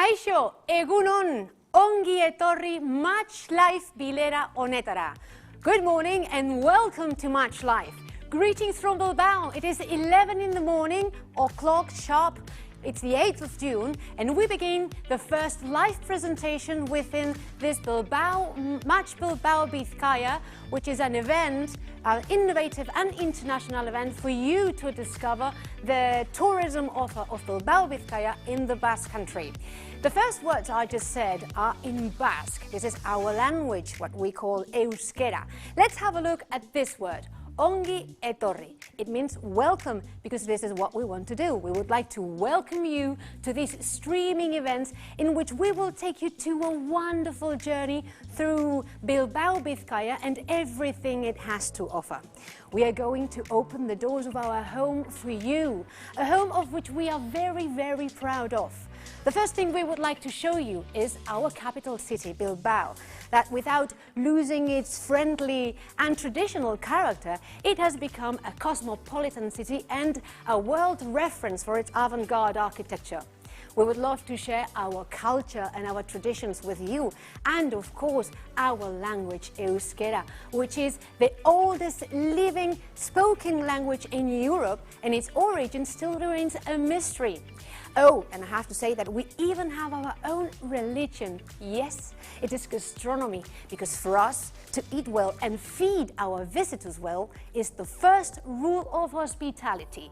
Kaixo, egunon, ongi etorri Match Life bilera honetara. Good morning and welcome to Match Life. Greetings from Bilbao. It is 11 in the morning, o'clock sharp. It's the 8th of June and we begin the first live presentation within this Match Bilbao Bizkaia, which is an event, an innovative and international event for you to discover the tourism offer of Bilbao Bizkaia in the Basque Country. The first words I just said are in Basque. This is our language, what we call euskera. Let's have a look at this word. Ongi etorri. It means welcome, because this is what we want to do. We would like to welcome you to these streaming events in which we will take you to a wonderful journey through Bilbao Bizkaia and everything it has to offer. We are going to open the doors of our home for you, a home of which we are very, very proud of. The first thing we would like to show you is our capital city, Bilbao, that without losing its friendly and traditional character, it has become a cosmopolitan city and a world reference for its avant-garde architecture. We would love to share our culture and our traditions with you, and of course our language, euskera, which is the oldest living spoken language in Europe, and its origin still remains a mystery. Oh, and I have to say that we even have our own religion. Yes, it is gastronomy, because for us to eat well and feed our visitors well is the first rule of hospitality.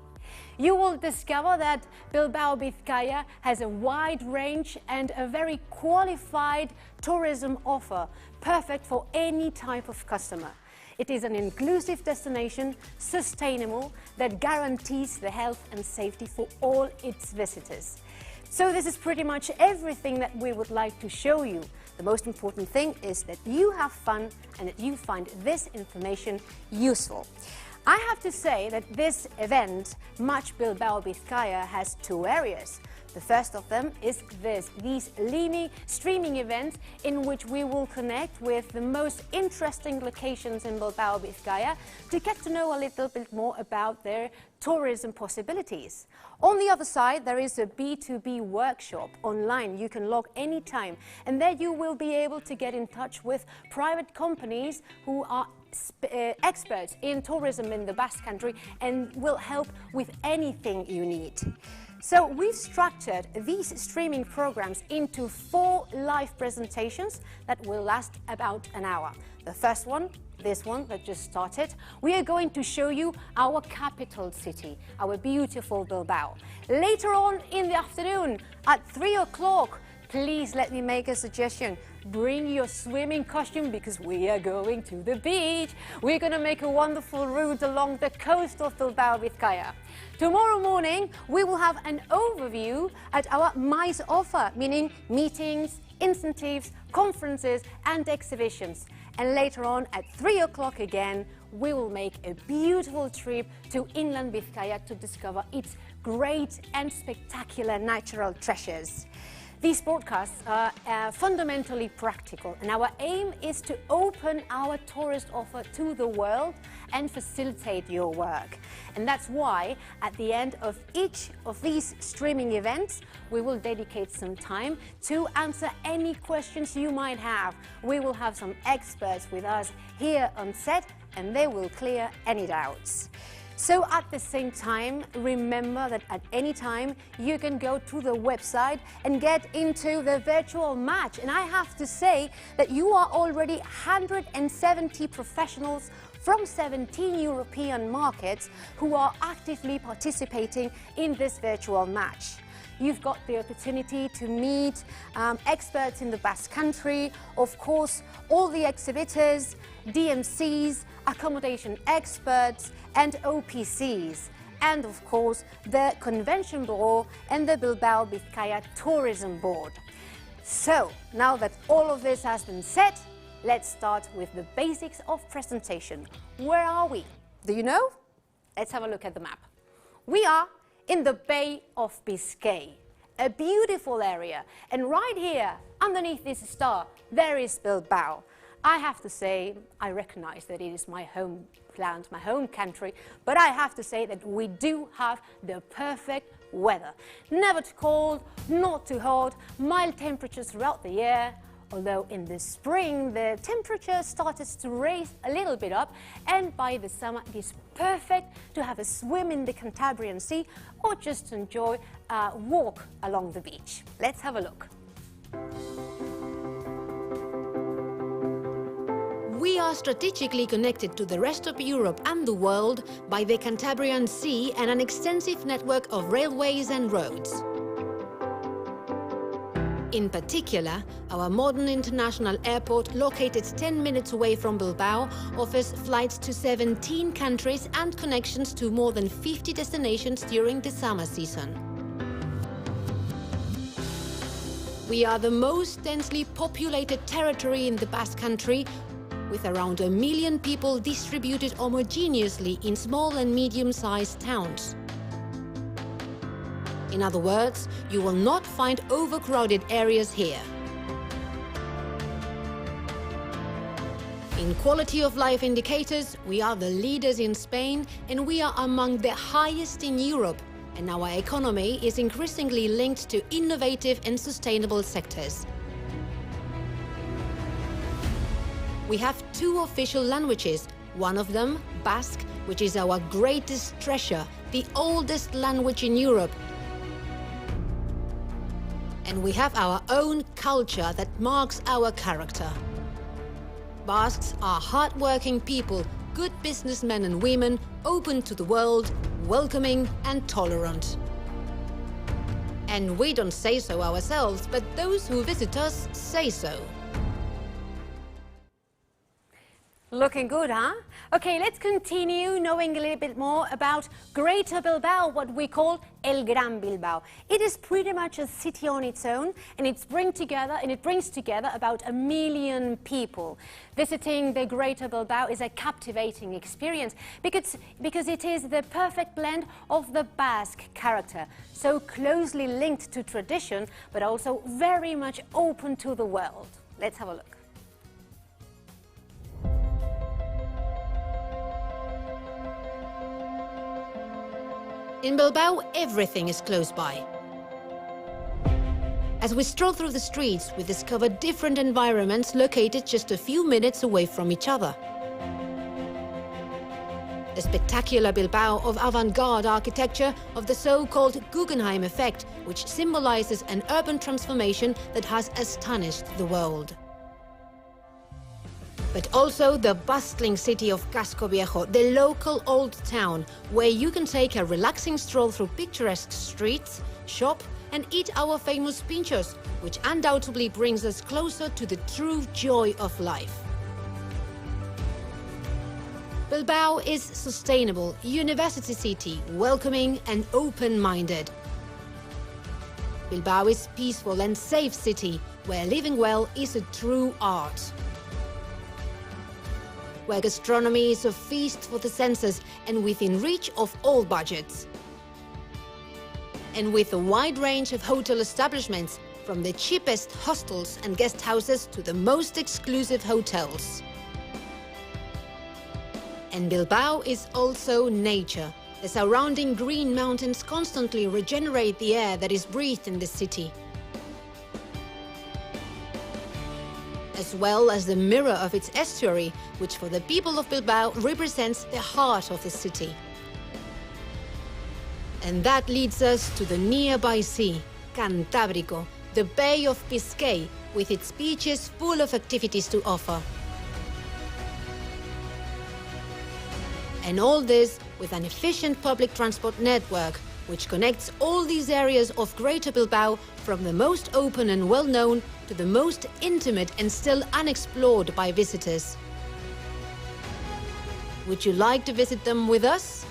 You will discover that Bilbao Bizkaia has a wide range and a very qualified tourism offer, perfect for any type of customer. It is an inclusive destination, sustainable, that guarantees the health and safety for all its visitors. So this is pretty much everything that we would like to show you. The most important thing is that you have fun and that you find this information useful. I have to say that this event, Match Bilbao Bizkaia, has two areas. The first of them is these streaming events in which we will connect with the most interesting locations in Bilbao Bizkaia to get to know a little bit more about their tourism possibilities. On the other side, there is a B2B workshop online. You can log anytime, and there you will be able to get in touch with private companies who are experts in tourism in the Basque Country and will help with anything you need. So we've structured these streaming programs into 4 live presentations that will last about an hour. The first one, this one that just started, we are going to show you our capital city, our beautiful Bilbao. Later on in the afternoon at 3 o'clock, please let me make a suggestion. Bring your swimming costume because we are going to the beach. We're going to make a wonderful route along the coast of Bilbao Bizkaia. Tomorrow morning, we will have an overview at our MICE offer, meaning meetings, incentives, conferences and exhibitions. And later on at 3 o'clock again, we will make a beautiful trip to inland Bizkaia to discover its great and spectacular natural treasures. These broadcasts are fundamentally practical, and our aim is to open our tourist offer to the world and facilitate your work. And that's why at the end of each of these streaming events, we will dedicate some time to answer any questions you might have. We will have some experts with us here on set, and they will clear any doubts. So at the same time, remember that at any time you can go to the website and get into the virtual match. And I have to say that you are already 170 professionals from 17 European markets who are actively participating in this virtual match. You've got the opportunity to meet experts in the Basque Country, of course, all the exhibitors, DMCs, accommodation experts and OPCs, and of course the Convention Bureau and the Bilbao Bizkaia Tourism Board. So, now that all of this has been said, let's start with the basics of presentation. Where are we? Do you know? Let's have a look at the map. We are in the Bay of Biscay, a beautiful area, and right here, underneath this star, there is Bilbao. I have to say, I recognize that it is my home land, my home country, but I have to say that we do have the perfect weather. Never too cold, not too hot, mild temperatures throughout the year. Although in the spring the temperature started to raise a little bit up, and by the summer it is perfect to have a swim in the Cantabrian Sea or just enjoy a walk along the beach. Let's have a look. We are strategically connected to the rest of Europe and the world by the Cantabrian Sea and an extensive network of railways and roads. In particular, our modern international airport, located 10 minutes away from Bilbao, offers flights to 17 countries and connections to more than 50 destinations during the summer season. We are the most densely populated territory in the Basque Country, with around 1 million people distributed homogeneously in small and medium-sized towns. In other words, you will not find overcrowded areas here. In quality of life indicators, we are the leaders in Spain, and we are among the highest in Europe, and our economy is increasingly linked to innovative and sustainable sectors. We have 2 official languages, one of them, Basque, which is our greatest treasure, the oldest language in Europe. And we have our own culture that marks our character. Basques are hard-working people, good businessmen and women, open to the world, welcoming and tolerant. And we don't say so ourselves, but those who visit us say so. Looking good, huh? Okay, let's continue knowing a little bit more about Greater Bilbao, what we call El Gran Bilbao. It is pretty much a city on its own, and it brings together about 1 million people. Visiting the Greater Bilbao is a captivating experience because it is the perfect blend of the Basque character, so closely linked to tradition, but also very much open to the world. Let's have a look. In Bilbao, everything is close by. As we stroll through the streets, we discover different environments located just a few minutes away from each other. The spectacular Bilbao of avant-garde architecture, of the so-called Guggenheim effect, which symbolizes an urban transformation that has astonished the world. But also the bustling city of Casco, Viejo, the local old town, where you can take a relaxing stroll through picturesque streets, shop and eat our famous pintxos, which undoubtedly brings us closer to the true joy of life. Bilbao is sustainable, university city, welcoming and open-minded. Bilbao is peaceful and safe city, where living well is a true art. Where gastronomy is a feast for the senses and within reach of all budgets. And with a wide range of hotel establishments, from the cheapest hostels and guest houses to the most exclusive hotels. And Bilbao is also nature. The surrounding green mountains constantly regenerate the air that is breathed in the city, as well as the mirror of its estuary, which for the people of Bilbao represents the heart of the city. And that leads us to the nearby sea, Cantábrico, the Bay of Biscay, with its beaches full of activities to offer. And all this with an efficient public transport network, which connects all these areas of Greater Bilbao, from the most open and well-known to the most intimate and still unexplored by visitors. Would you like to visit them with us?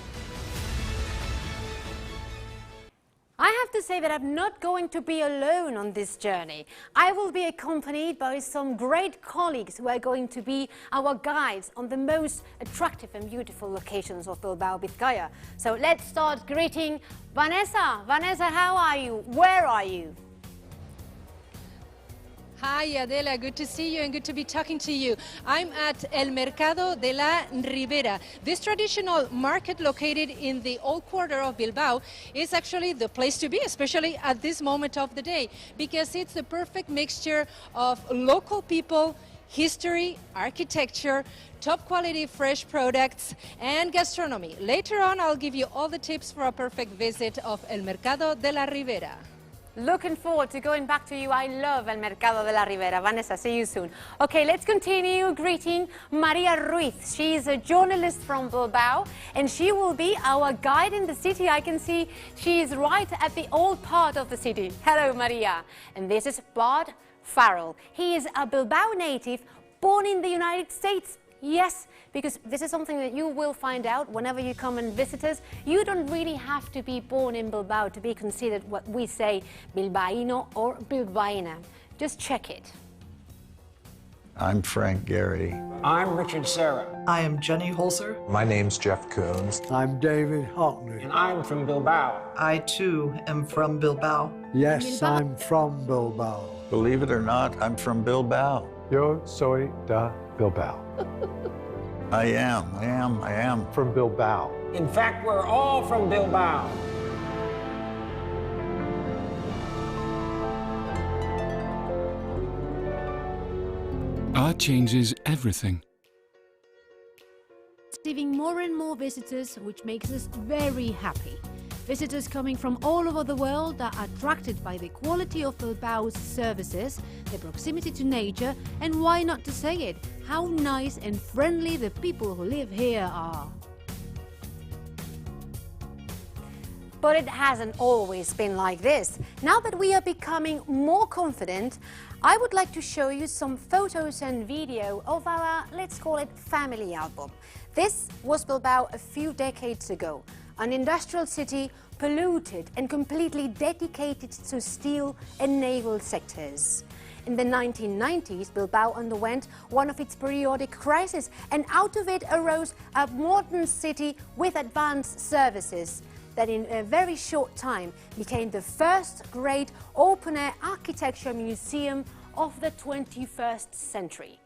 I have to say that I'm not going to be alone on this journey. I will be accompanied by some great colleagues who are going to be our guides on the most attractive and beautiful locations of Bilbao Bizkaia. So let's start greeting Vanessa. Vanessa, how are you? Where are you? Hi Adela, good to see you and good to be talking to you. I'm at El Mercado de la Ribera. This traditional market located in the old quarter of Bilbao is actually the place to be, especially at this moment of the day, because it's the perfect mixture of local people, history, architecture, top quality fresh products and gastronomy. Later on I'll give you all the tips for a perfect visit of El Mercado de la Ribera. Looking forward to going back to you. I love El Mercado de la Ribera. Vanessa, see you soon. Okay, let's continue greeting Maria Ruiz. She's a journalist from Bilbao and she will be our guide in the city. I can see she's right at the old part of the city. Hello, Maria. And this is Bart Farrell. He is a Bilbao native born in the United States. Yes, because this is something that you will find out whenever you come and visit us. You don't really have to be born in Bilbao to be considered what we say Bilbaíno or Bilbaína. Just check it. I'm Frank Gehry. I'm Richard Serra. I am Jenny Holzer. My name's Jeff Koons. I'm David Hockney. And I'm from Bilbao. I too am from Bilbao. Yes, I'm from Bilbao. Believe it or not, I'm from Bilbao. Yo soy de Bilbao. I am. From Bilbao. In fact, we're all from Bilbao. Art changes everything. Receiving more and more visitors, which makes us very happy. Visitors coming from all over the world are attracted by the quality of Bilbao's services, the proximity to nature, and why not to say it, how nice and friendly the people who live here are. But it hasn't always been like this. Now that we are becoming more confident, I would like to show you some photos and video of our, let's call it, family album. This was Bilbao a few decades ago, an industrial city polluted and completely dedicated to steel and naval sectors. In the 1990s, Bilbao underwent one of its periodic crises, and out of it arose a modern city with advanced services that in a very short time became the first great open-air architecture museum of the 21st century.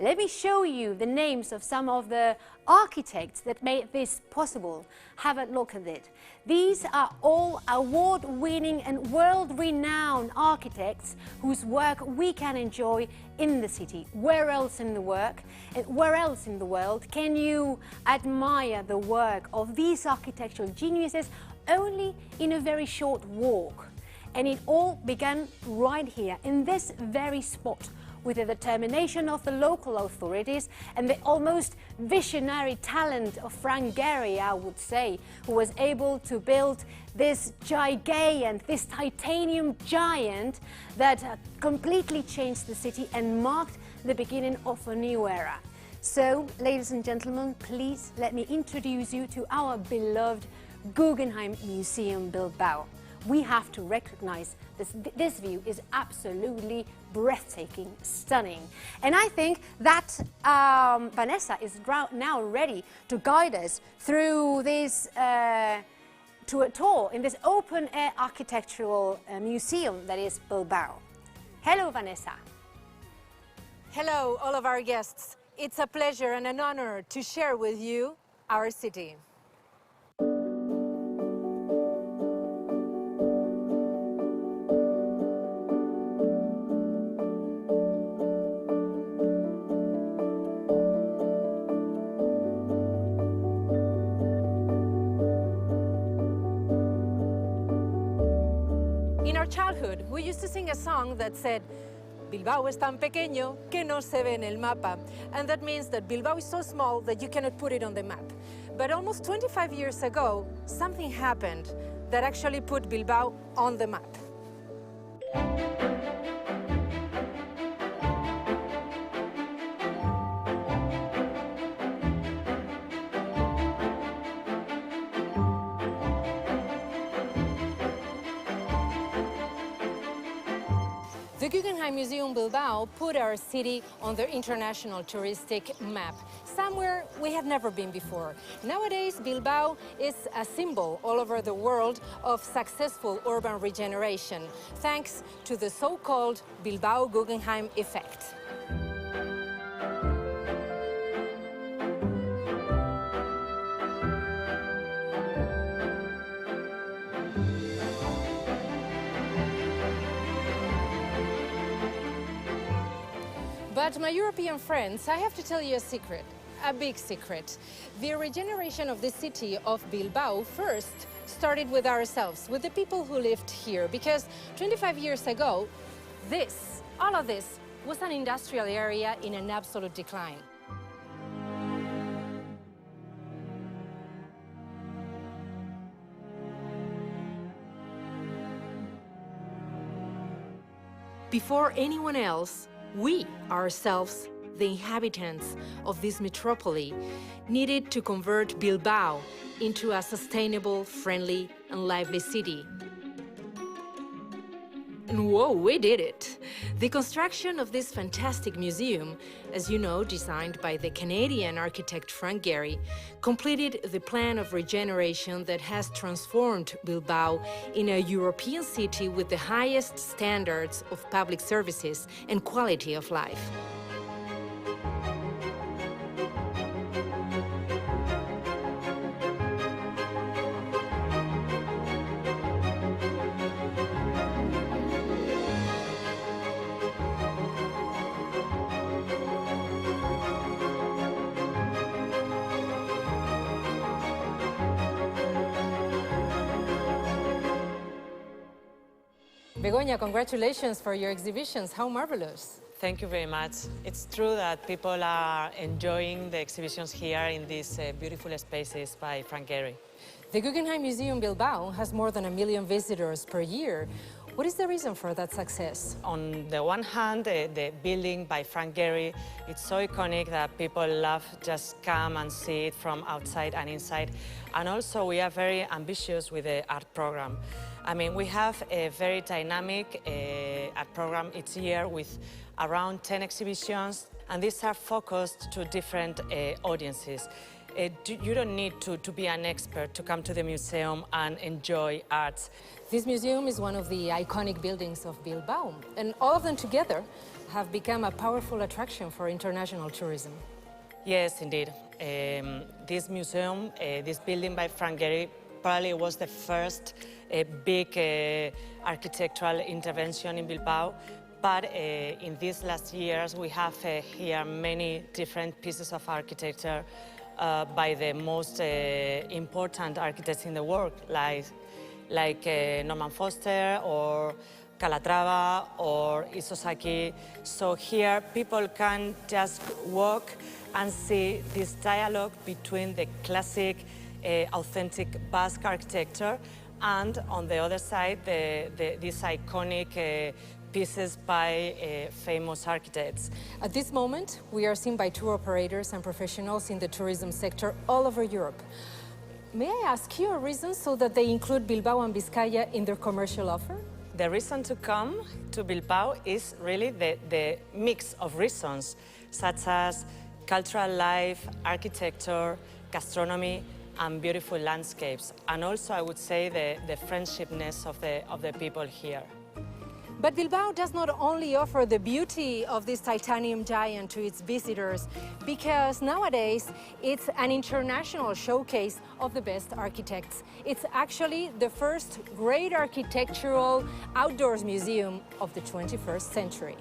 Let me show you the names of some of the architects that made this possible. Have a look at it. These are all award-winning and world-renowned architects whose work we can enjoy in the city. Where else in the world can you admire the work of these architectural geniuses only in a very short walk? And it all began right here, in this very spot, with the determination of the local authorities and the almost visionary talent of Frank Gehry, I would say, who was able to build this gigant, this titanium giant that completely changed the city and marked the beginning of a new era. So, ladies and gentlemen, please let me introduce you to our beloved Guggenheim Museum Bilbao. We have to recognize this view is absolutely breathtaking, stunning. And I think that Vanessa is now ready to guide us through this, to a tour in this open-air architectural museum that is Bilbao. Hello, Vanessa. Hello, all of our guests. It's a pleasure and an honor to share with you our city. In our childhood, we used to sing a song that said, Bilbao es tan pequeño que no se ve en el mapa. And that means that Bilbao is so small that you cannot put it on the map. But almost 25 years ago, something happened that actually put Bilbao on the map. The Guggenheim Museum Bilbao put our city on the international touristic map. somewhere we have never been before. Nowadays, Bilbao is a symbol all over the world of successful urban regeneration, thanks to the so-called Bilbao Guggenheim effect. But my European friends, I have to tell you a secret, a big secret. The regeneration of the city of Bilbao first started with ourselves, with the people who lived here, because 25 years ago, all of this, was an industrial area in an absolute decline. Before anyone else, we ourselves, the inhabitants of this metropole, needed to convert Bilbao into a sustainable, friendly, and lively city. And whoa, we did it! The construction of this fantastic museum, as you know, designed by the Canadian architect Frank Gehry, completed the plan of regeneration that has transformed Bilbao in a European city with the highest standards of public services and quality of life. Begoña, congratulations for your exhibitions. How marvelous. Thank you very much. It's true that people are enjoying the exhibitions here in these beautiful spaces by Frank Gehry. The Guggenheim Museum Bilbao has more than 1 million visitors per year. What is the reason for that success? On the one hand, the building by Frank Gehry, it's so iconic that people love just come and see it from outside and inside. And also we are very ambitious with the art program. I mean, we have a very dynamic art program each year with around 10 exhibitions, and these are focused to different audiences. You don't need to be an expert to come to the museum and enjoy art. This museum is one of the iconic buildings of Bilbao, and all of them together have become a powerful attraction for international tourism. Yes, indeed. This museum, this building by Frank Gehry, probably was the first big architectural intervention in Bilbao. But in these last years, we have here many different pieces of architecture by the most important architects in the world, like Norman Foster or Calatrava or Isozaki. So here people can just walk and see this dialogue between the classic, authentic Basque architecture and on the other side, these iconic pieces by famous architects. At this moment, we are seen by tour operators and professionals in the tourism sector all over Europe. May I ask you a reason so that they include Bilbao and Bizkaia in their commercial offer? The reason to come to Bilbao is really the mix of reasons, such as cultural life, architecture, gastronomy, and beautiful landscapes. And also, I would say, the friendshipness of the people here. But Bilbao does not only offer the beauty of this titanium giant to its visitors, because nowadays it's an international showcase of the best architects. It's actually the first great architectural outdoors museum of the 21st century.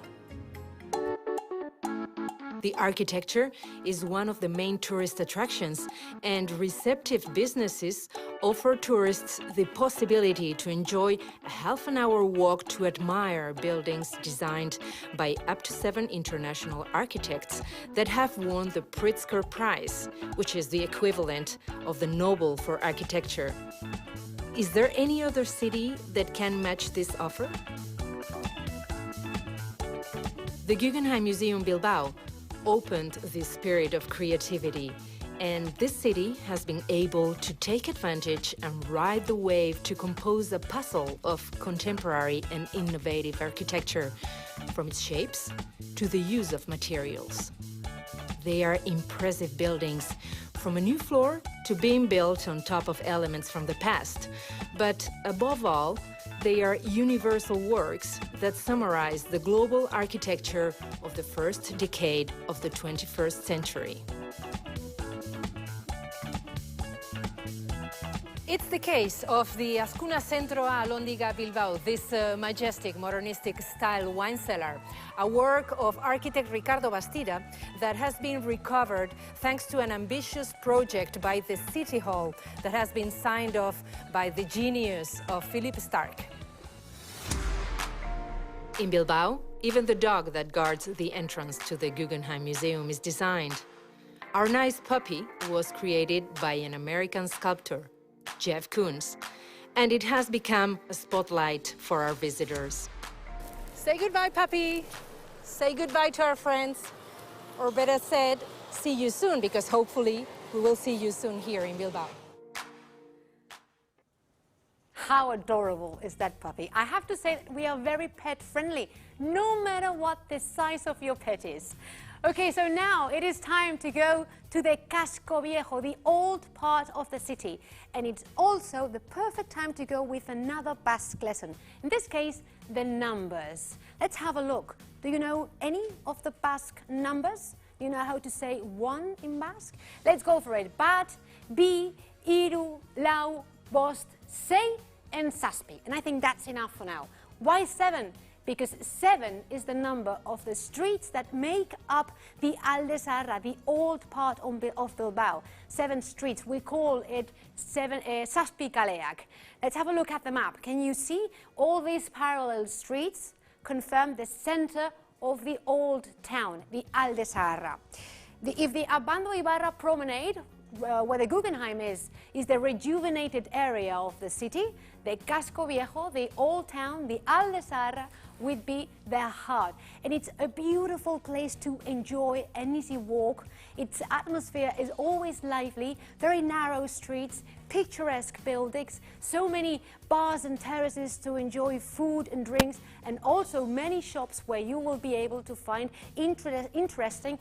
The architecture is one of the main tourist attractions, and receptive businesses offer tourists the possibility to enjoy a half-an-hour walk to admire buildings designed by up to 7 international architects that have won the Pritzker Prize, which is the equivalent of the Nobel for architecture. Is there any other city that can match this offer? The Guggenheim Museum Bilbao opened this spirit of creativity, and this city has been able to take advantage and ride the wave to compose a puzzle of contemporary and innovative architecture, from its shapes to the use of materials. They are impressive buildings, from a new floor to being built on top of elements from the past. But above all, they are universal works that summarize the global architecture of the first decade of the 21st century. It's the case of the Azkuna Zentroa Alhóndiga Bilbao, this majestic, modernistic style wine cellar, a work of architect Ricardo Bastida that has been recovered thanks to an ambitious project by the City Hall that has been signed off by the genius of Philip Stark. In Bilbao, even the dog that guards the entrance to the Guggenheim Museum is designed. Our nice puppy was created by an American sculptor, Jeff Koons, and it has become a spotlight for our visitors. Say goodbye, puppy. Say goodbye to our friends. Or better said, see you soon, because hopefully we will see you soon here in Bilbao. How adorable is that puppy? I have to say that we are very pet friendly, no matter what the size of your pet is. Okay, so now it is time to go to the Casco Viejo, the old part of the city. And it's also the perfect time to go with another Basque lesson. In this case, the numbers. Let's have a look. Do you know any of the Basque numbers? Do you know how to say one in Basque? Let's go for it. Bat, bi, hiru, lau, bost, sei, and zazpi. And I think that's enough for now. Why 7? Because 7 is the number of the streets that make up the Alde Zaharra, the old part of Bilbao. 7 streets. We call it zazpi kaleak. Let's have a look at the map. Can you see all these parallel streets confirm the center of the old town, the Alde Zaharra? If the Abando Ibarra promenade, where the Guggenheim is the rejuvenated area of the city, the Casco Viejo, the old town, the Alde Zaharra, would be their heart. And it's a beautiful place to enjoy an easy walk. Its atmosphere is always lively, very narrow streets, picturesque buildings, so many bars and terraces to enjoy food and drinks, and also many shops where you will be able to find interesting,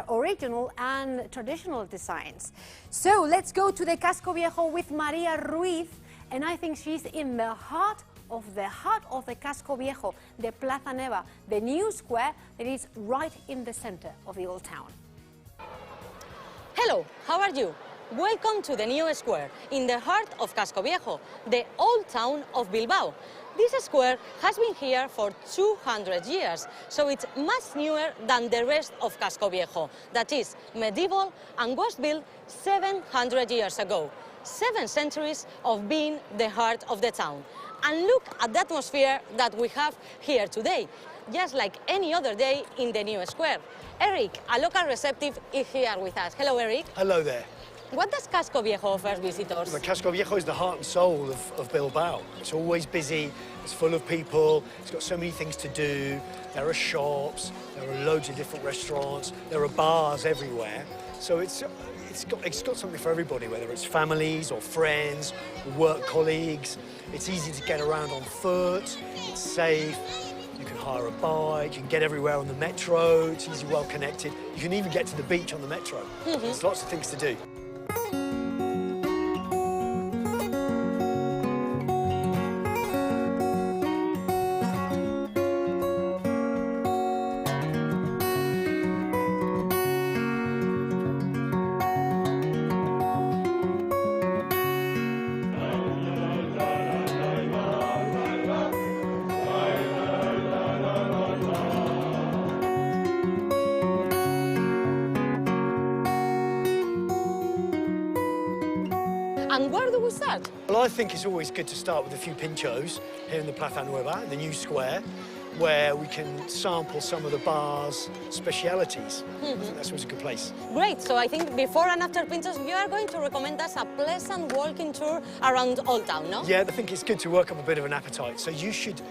original and traditional designs. So let's go to the Casco Viejo with Maria Ruiz, and I think she's in the heart of the Casco Viejo, the Plaza Neva, the new square that is right in the center of the old town. Hello, how are you? Welcome to the new square in the heart of Casco Viejo, the old town of Bilbao. This square has been here for 200 years, so it's much newer than the rest of Casco Viejo, that is medieval and was built 700 years ago. 7 centuries of being the heart of the town. And look at the atmosphere that we have here today, just like any other day in the new square. Eric, a local receptive, is here with us. Hello, Eric. Hello there. What does Casco Viejo offer visitors? The Casco Viejo is the heart and soul of Bilbao. It's always busy, it's full of people, it's got so many things to do. There are shops, there are loads of different restaurants, there are bars everywhere. So it's got something for everybody, whether it's families or friends, or work colleagues. It's easy to get around on foot, it's safe, you can hire a bike, you can get everywhere on the metro, it's easy, well connected. You can even get to the beach on the metro. There's lots of things to do. And where do we start? Well, I think it's always good to start with a few pintxos here in the Plaza Nueva, the new square, where we can sample some of the bar's specialities. I think that's always a good place. Great, so I think before and after pintxos, you are going to recommend us a pleasant walking tour around Old Town, no? Yeah, I think it's good to work up a bit of an appetite. So you should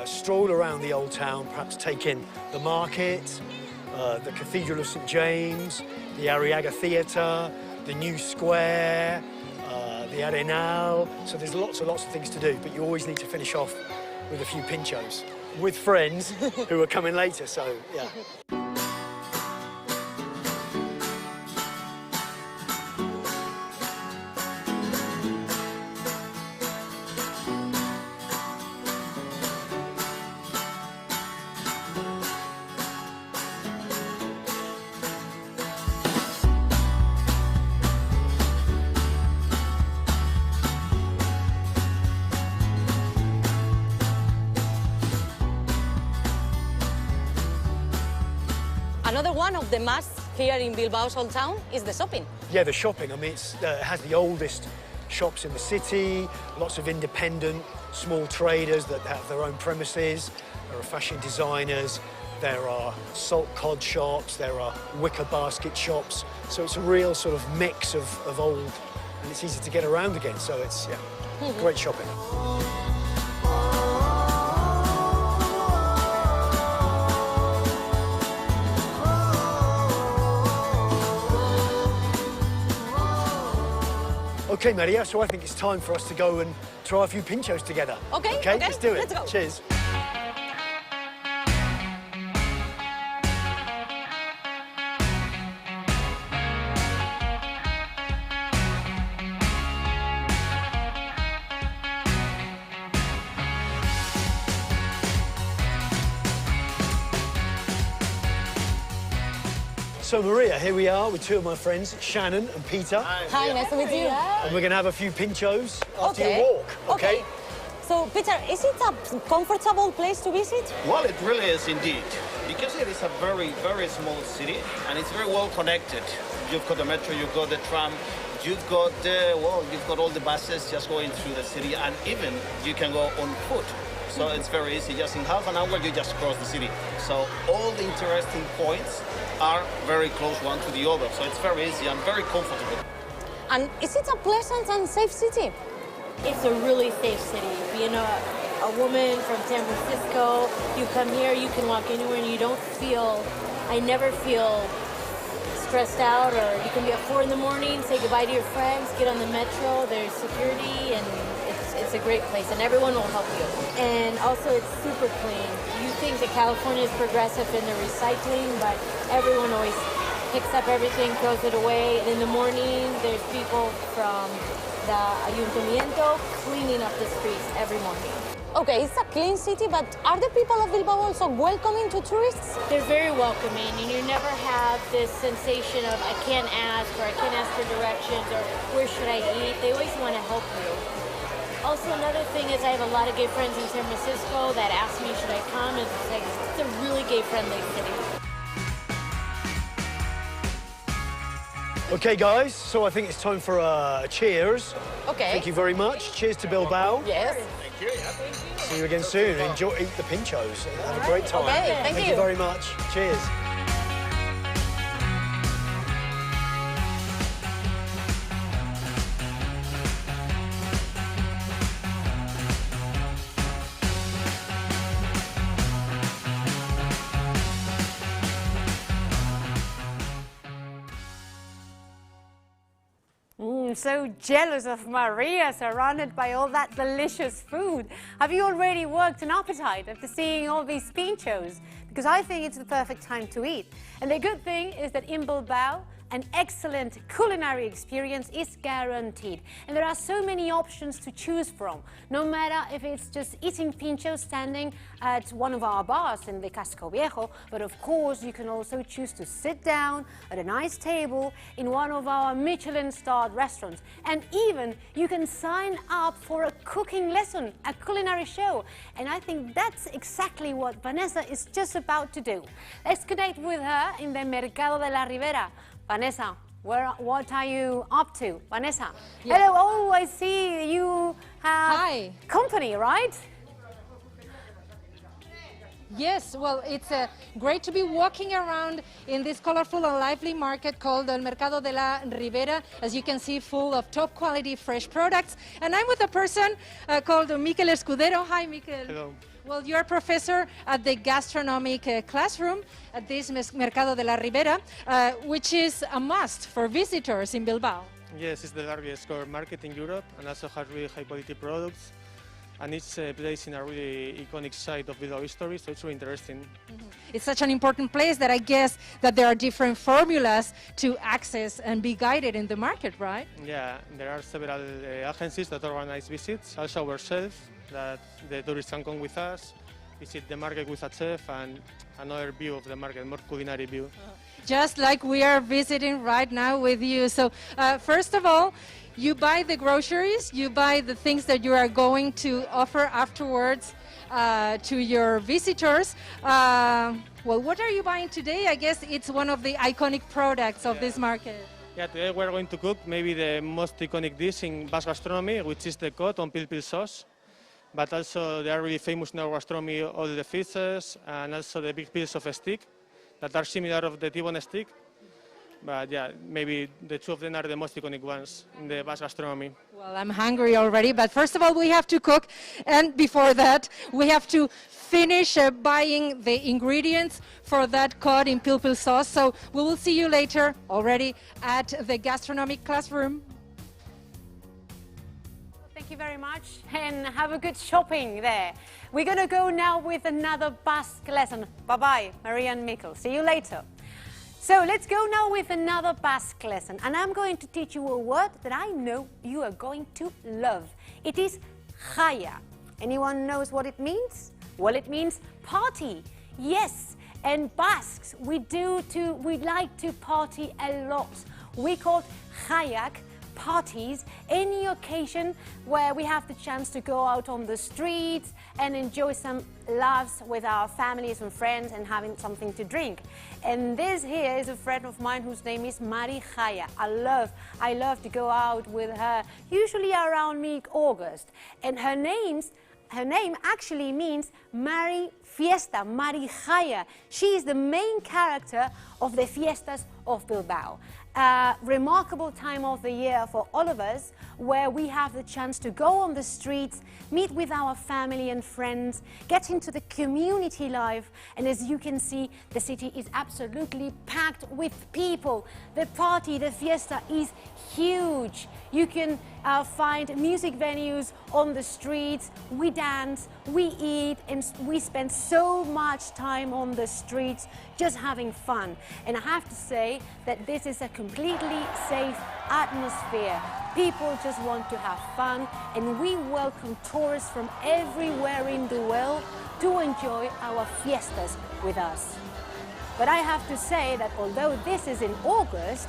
stroll around the Old Town, perhaps take in the market, the Cathedral of St. James, the Arriaga Theatre, the new square, the Arenal. So there's lots and lots of things to do, but you always need to finish off with a few pintxos with friends who are coming later, so yeah. Another one of the musts here in Bilbao's old town is the shopping. Yeah, the shopping. I mean, it has the oldest shops in the city, lots of independent, small traders that have their own premises. There are fashion designers, there are salt cod shops, there are wicker basket shops. So it's a real sort of mix of old, and it's easy to get around again. So it's, yeah, great shopping. Okay, Maria, so I think it's time for us to go and try a few pintxos together. Okay, let's do it. Let's go. Cheers. So, Maria, here we are with two of my friends, Shannon and Peter. Hi, nice to meet you. And we're going to have a few pintxos after your walk, okay? So, Peter, is it a comfortable place to visit? Well, it really is indeed, because it is a very, very small city, and it's very well connected. You've got the metro, you've got the tram, you've got all the buses just going through the city, and even you can go on foot. So it's very easy. Just in half an hour, you just cross the city. So all the interesting points are very close one to the other. So it's very easy and very comfortable. And is it a pleasant and safe city? It's a really safe city. Being a woman from San Francisco, you come here, you can walk anywhere and you don't feel, I never feel stressed out, or you can be at 4 in the morning, say goodbye to your friends, get on the metro, there's security, and it's a great place, and everyone will help you. And also, it's super clean. You think that California is progressive in the recycling, but everyone always picks up everything, throws it away. And in the morning, there's people from the Ayuntamiento cleaning up the streets every morning. Okay, it's a clean city, but are the people of Bilbao also welcoming to tourists? They're very welcoming, and you never have this sensation of I can't ask, or I can't ask for directions, or where should I eat. They always want to help you. Also, another thing is I have a lot of gay friends in San Francisco that ask me, should I come? And it's like, it's a really gay-friendly city. Okay, guys, so I think it's time for a cheers. Okay. Thank you very much. Cheers to Bilbao. Yes. Thank you. See you again soon. Enjoy, eat the pintxos. Have a great time. Okay, thank you. Very much. Cheers. So jealous of Maria, surrounded by all that delicious food. Have you already worked an appetite after seeing all these pintxos? Because I think it's the perfect time to eat. And the good thing is that in Bilbao, an excellent culinary experience is guaranteed. And there are so many options to choose from, no matter if it's just eating pintxos standing at one of our bars in the Casco Viejo, but of course you can also choose to sit down at a nice table in one of our Michelin-starred restaurants. And even you can sign up for a cooking lesson, a culinary show. And I think that's exactly what Vanessa is just about to do. Let's connect with her in the Mercado de la Ribera. Vanessa, what are you up to? Vanessa, yeah. Hello, oh, I see you have company, right? Yes, well, it's great to be walking around in this colorful and lively market called El Mercado de la Ribera, as you can see, full of top quality fresh products. And I'm with a person called Miquel Escudero. Hi, Miquel. Hello. Well, you're a professor at the Gastronomic classroom at this Mercado de la Ribera, which is a must for visitors in Bilbao. Yes, it's the largest core market in Europe and also has really high quality products. And it's placed in a really iconic site of Bilbao history, so it's really interesting. Mm-hmm. It's such an important place that I guess that there are different formulas to access and be guided in the market, right? Yeah, there are several agencies that organize visits, also ourselves, that the tourists can come with us, visit the market with a chef, and another view of the market, more culinary view. Just like we are visiting right now with you. So first of all, you buy the groceries, you buy the things that you are going to offer afterwards to your visitors. Well, what are you buying today? I guess it's one of the iconic products of this market. Yeah, today we're going to cook maybe the most iconic dish in Basque Gastronomy, which is the cod on pil sauce. But also they are really famous in our gastronomy, all the fishes and also the big pieces of steak that are similar of the T-bone steak. But yeah, maybe the two of them are the most iconic ones in the Basque gastronomy. Well, I'm hungry already, but first of all, we have to cook. And before that, we have to finish buying the ingredients for that cod in pil sauce. So we will see you later already at the gastronomic classroom. Thank you very much and have a good shopping there. We're going to go now with another Basque lesson. Bye-bye, Maria and Mikkel. See you later. So let's go now with another Basque lesson. And I'm going to teach you a word that I know you are going to love. It is jaya. Anyone knows what it means? Well, it means party. Yes, and Basques, we like to party a lot. We call jayak parties any occasion where we have the chance to go out on the streets and enjoy some laughs with our families and friends and having something to drink. And this here is a friend of mine whose name is Mari Jaya. I love to go out with her, usually around mid-August. And her name actually means Mari Fiesta, Mari Jaya. She is the main character of the fiestas of Bilbao. A remarkable time of the year for all of us, where we have the chance to go on the streets, meet with our family and friends, get into the community life, and as you can see, the city is absolutely packed with people. The party, the fiesta is huge. You can find music venues on the streets, we dance, we eat, and we spend so much time on the streets just having fun. And I have to say that this is a completely safe atmosphere. People just want to have fun, and we welcome tourists from everywhere in the world to enjoy our fiestas with us. But I have to say that although this is in August,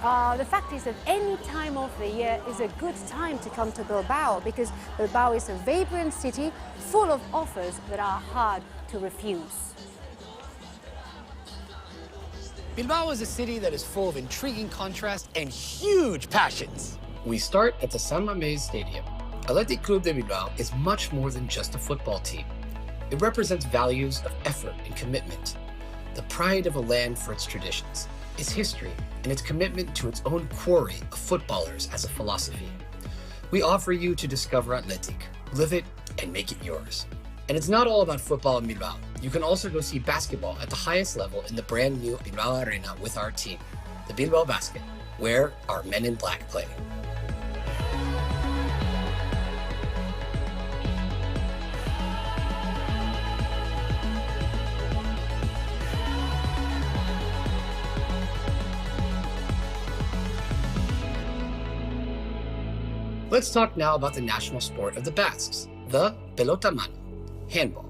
the fact is that any time of the year is a good time to come to Bilbao, because Bilbao is a vibrant city full of offers that are hard to refuse. Bilbao is a city that is full of intriguing contrasts and huge passions. We start at the San Mamés Stadium. Athletic Club de Bilbao is much more than just a football team. It represents values of effort and commitment, the pride of a land for its traditions, its history, and its commitment to its own quarry of footballers as a philosophy. We offer you to discover Athletic, live it, and make it yours. And it's not all about football in Bilbao. You can also go see basketball at the highest level in the brand new Bilbao Arena with our team, the Bilbao Basket, where our men in black play. Let's talk now about the national sport of the Basques, the pelota mano, handball.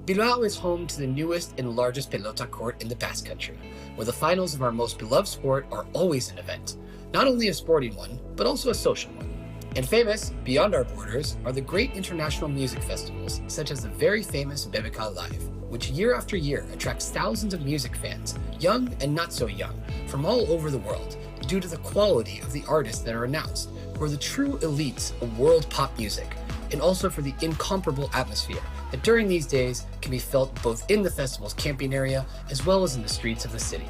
Bilbao is home to the newest and largest pelota court in the Basque Country, where the finals of our most beloved sport are always an event, not only a sporting one, but also a social one. And famous, beyond our borders, are the great international music festivals, such as the very famous BBK Live, which year after year attracts thousands of music fans, young and not so young, from all over the world, due to the quality of the artists that are announced, who are the true elites of world pop music, and also for the incomparable atmosphere that during these days can be felt both in the festival's camping area as well as in the streets of the city.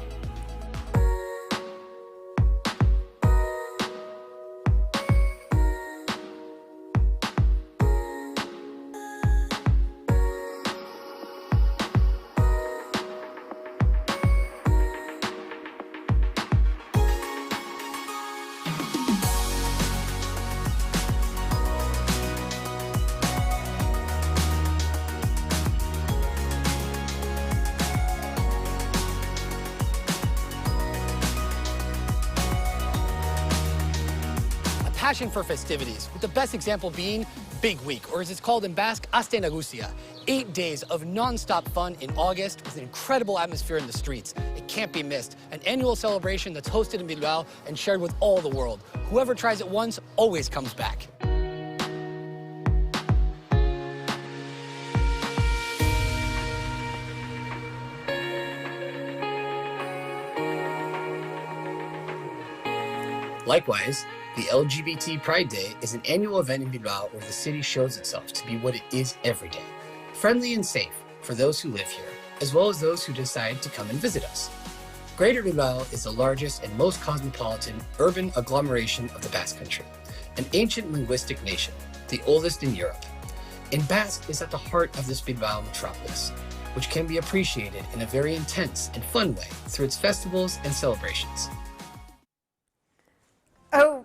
Passion for festivities, with the best example being Big Week, or as it's called in Basque, Aste Nagusia. 8 days of non-stop fun in August with an incredible atmosphere in the streets. It can't be missed. An annual celebration that's hosted in Bilbao and shared with all the world. Whoever tries it once always comes back. Likewise, the LGBT Pride Day is an annual event in Bilbao where the city shows itself to be what it is every day, friendly and safe for those who live here, as well as those who decide to come and visit us. Greater Bilbao is the largest and most cosmopolitan urban agglomeration of the Basque Country, an ancient linguistic nation, the oldest in Europe. And Basque is at the heart of this Bilbao metropolis, which can be appreciated in a very intense and fun way through its festivals and celebrations. Oh,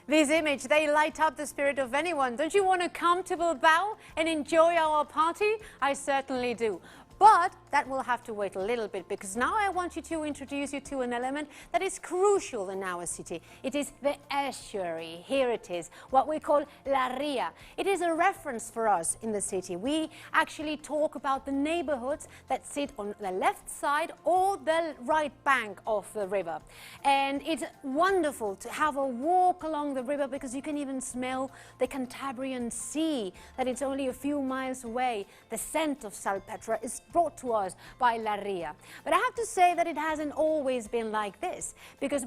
this image, they light up the spirit of anyone. Don't you want to come to Bilbao and enjoy our party? I certainly do. But that will have to wait a little bit, because now I want to introduce you to an element that is crucial in our city. It is the estuary. Here it is, what we call La Ria. It is a reference for us in the city. We actually talk about the neighborhoods that sit on the left side or the right bank of the river. And it's wonderful to have a walk along the river, because you can even smell the Cantabrian Sea, that it's only a few miles away. The scent of salpetre is brought to us by La Ria. But I have to say that it hasn't always been like this, because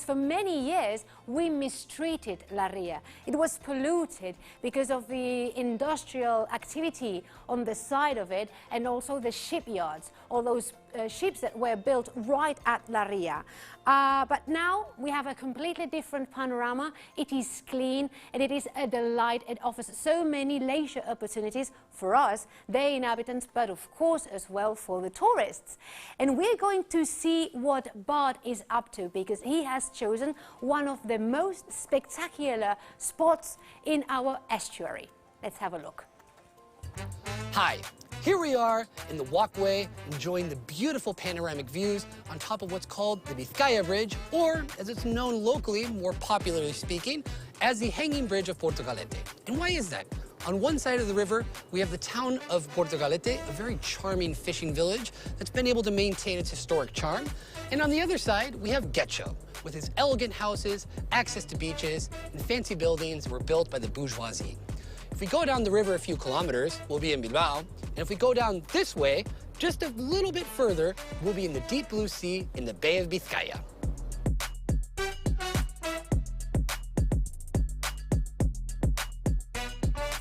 for many years we mistreated La Ria. It was polluted because of the industrial activity on the side of it, and also the shipyards, all those ships that were built right at La Ria. But now we have a completely different panorama. It is clean and it is a delight. It offers so many leisure opportunities for us, the inhabitants, but of course as well for the tourists. And we're going to see what Bart is up to, because he has chosen one of the most spectacular spots in our estuary. Let's have a look. Hi, here we are in the walkway enjoying the beautiful panoramic views on top of what's called the Bizkaia Bridge, or as it's known locally, more popularly speaking, as the Hanging Bridge of Portugalete. And why is that? On one side of the river, we have the town of Portugalete, a very charming fishing village that's been able to maintain its historic charm. And on the other side, we have Viejo, with its elegant houses, access to beaches, and fancy buildings that were built by the bourgeoisie. If we go down the river a few kilometers, we'll be in Bilbao. And if we go down this way, just a little bit further, we'll be in the deep blue sea in the Bay of Bizkaia.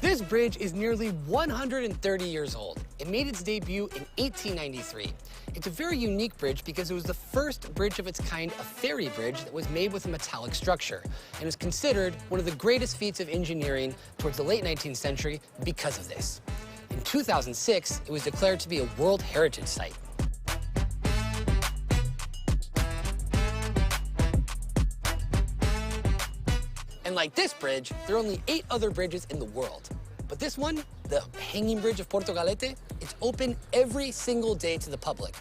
This bridge is nearly 130 years old. It made its debut in 1893. It's a very unique bridge because it was the first bridge of its kind, a ferry bridge that was made with a metallic structure, and is considered one of the greatest feats of engineering towards the late 19th century because of this. In 2006, it was declared to be a World Heritage Site. And like this bridge, there are only 8 other bridges in the world. But this one, the Hanging Bridge of Portugalete, it's open every single day to the public.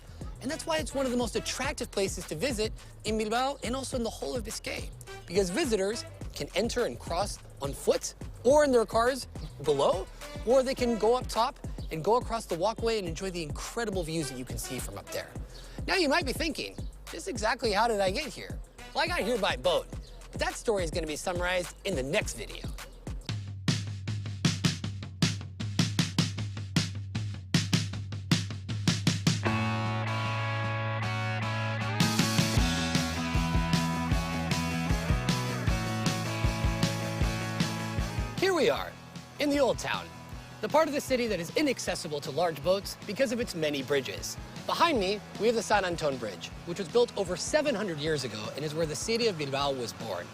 And that's why it's one of the most attractive places to visit in Bilbao and also in the whole of Biscay. Because visitors can enter and cross on foot or in their cars below, or they can go up top and go across the walkway and enjoy the incredible views that you can see from up there. Now you might be thinking, just exactly how did I get here? Well, I got here by boat. But that story is going to be summarized in the next video. Here we are, in the Old Town, the part of the city that is inaccessible to large boats because of its many bridges. Behind me, we have the San Anton Bridge, which was built over 700 years ago and is where the city of Bilbao was born.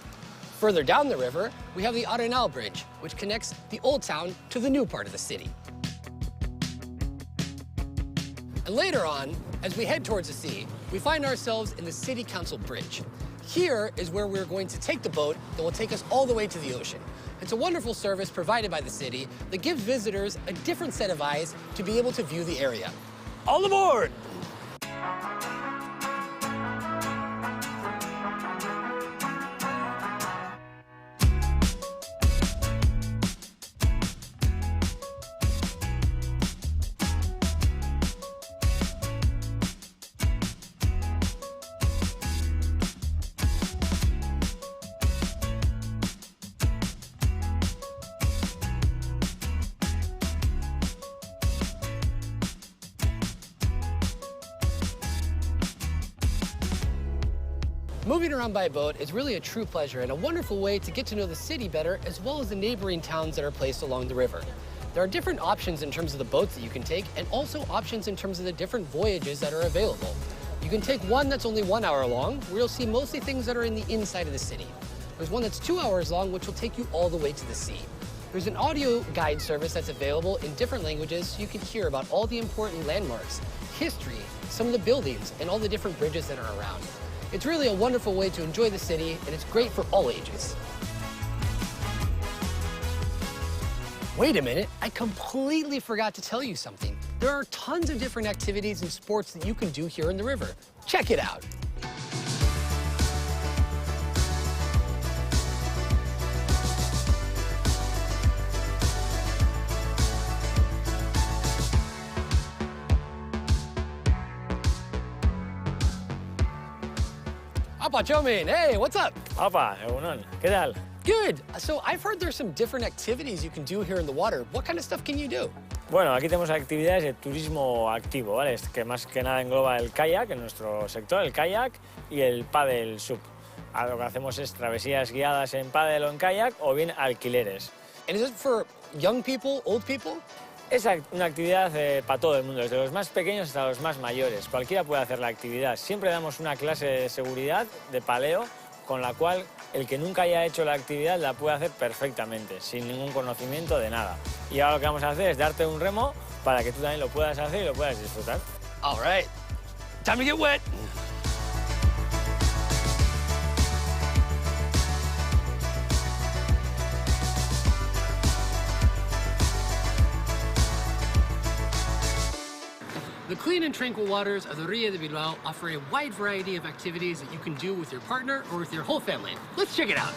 Further down the river, we have the Arenal Bridge, which connects the Old Town to the new part of the city. And later on, as we head towards the sea, we find ourselves in the City Council Bridge. Here is where we're going to take the boat that will take us all the way to the ocean. It's a wonderful service provided by the city that gives visitors a different set of eyes to be able to view the area. All aboard! Moving around by boat is really a true pleasure and a wonderful way to get to know the city better, as well as the neighboring towns that are placed along the river. There are different options in terms of the boats that you can take, and also options in terms of the different voyages that are available. You can take one that's only 1 hour long, where you'll see mostly things that are in the inside of the city. There's one that's 2 hours long, which will take you all the way to the sea. There's an audio guide service that's available in different languages, so you can hear about all the important landmarks, history, some of the buildings, and all the different bridges that are around. It's really a wonderful way to enjoy the city, and it's great for all ages. Wait a minute, I completely forgot to tell you something. There are tons of different activities and sports that you can do here in the river. Check it out. Apa, Chomin, hey, what's up? Apa, egunon, ¿qué tal? Good. So I've heard there's some different activities you can do here in the water. What kind of stuff can you do? Bueno, aquí tenemos actividades de turismo activo, ¿vale? Que más que nada engloba el kayak, en nuestro sector, el kayak y el paddle sub. Lo que hacemos es travesías guiadas en paddle o en kayak o bien alquileres. And is it for young people, old people? Es una actividad para todo el mundo, desde los más pequeños hasta los más mayores. Cualquiera puede hacer la actividad. Siempre damos una clase de seguridad, de paleo, con la cual el que nunca haya hecho la actividad la puede hacer perfectamente, sin ningún conocimiento de nada. Y ahora lo que vamos a hacer es darte un remo para que tú también lo puedas hacer y lo puedas disfrutar. All right. Time to get wet. The clean and tranquil waters of the Ría de Bilbao offer a wide variety of activities that you can do with your partner or with your whole family. Let's check it out.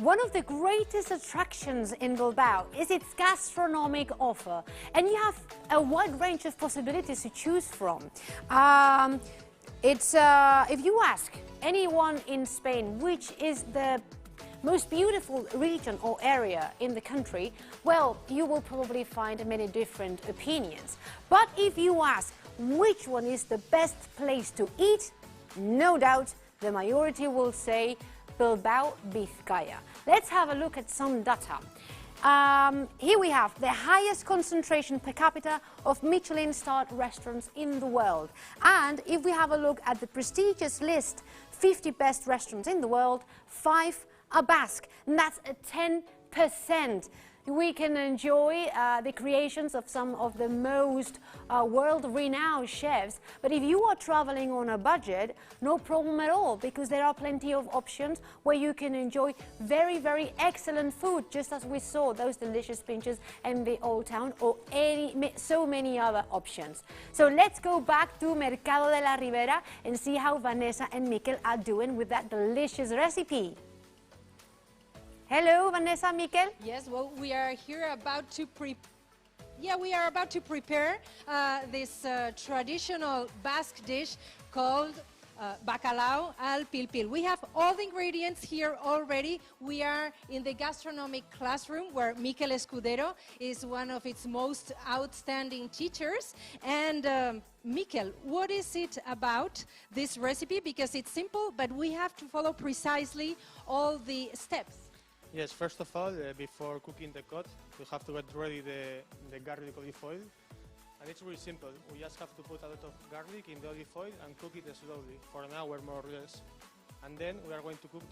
One of the greatest attractions in Bilbao is its gastronomic offer, and you have a wide range of possibilities to choose from. If you ask anyone in Spain which is the most beautiful region or area in the country, well, you will probably find many different opinions. But if you ask which one is the best place to eat, no doubt the majority will say Bilbao Bizkaia. Let's have a look at some data. Here we have the highest concentration per capita of Michelin-starred restaurants in the world. And if we have a look at the prestigious list, 50 best restaurants in the world, 5 are Basque, and that's a 10%. We can enjoy the creations of some of the most world-renowned chefs, but if you are traveling on a budget, no problem at all, because there are plenty of options where you can enjoy very, very excellent food, just as we saw those delicious pintxos in the Old Town, or so many other options. So let's go back to Mercado de la Ribera and see how Vanessa and Miquel are doing with that delicious recipe. Hello, Vanessa, Miquel. Yes, well, we are here about to prepare this traditional Basque dish called bacalao al pilpil. We have all the ingredients here already. We are in the gastronomic classroom where Miquel Escudero is one of its most outstanding teachers. And Miquel, what is it about this recipe? Because it's simple, but we have to follow precisely all the steps. Yes, first of all, before cooking the cod, we have to get ready the garlic olive oil. And it's really simple. We just have to put a lot of garlic in the olive oil and cook it slowly for an hour more or less. And then we are going to cook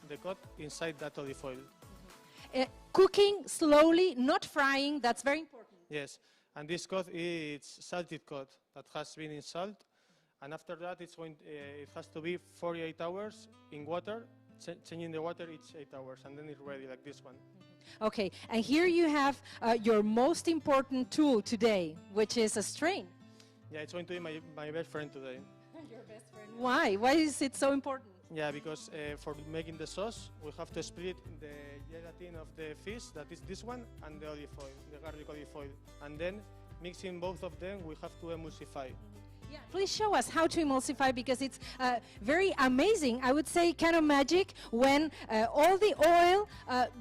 the cod inside that olive oil. Cooking slowly, not frying, that's very important. Yes, and this cod is salted cod that has been in salt. And after that, it has to be 48 hours in water, changing the water each 8 hours, and then it's ready like this one. Okay, and here you have your most important tool today, which is a strain. Yeah, it's going to be my best friend today. Your best friend. Why? Why is it so important? Yeah, because for making the sauce, we have to split the gelatin of the fish, that is this one, and the olive oil, the garlic olive oil. And then mixing both of them, we have to emulsify. Yeah, please show us how to emulsify, because it's very amazing. I would say kind of magic when all the oil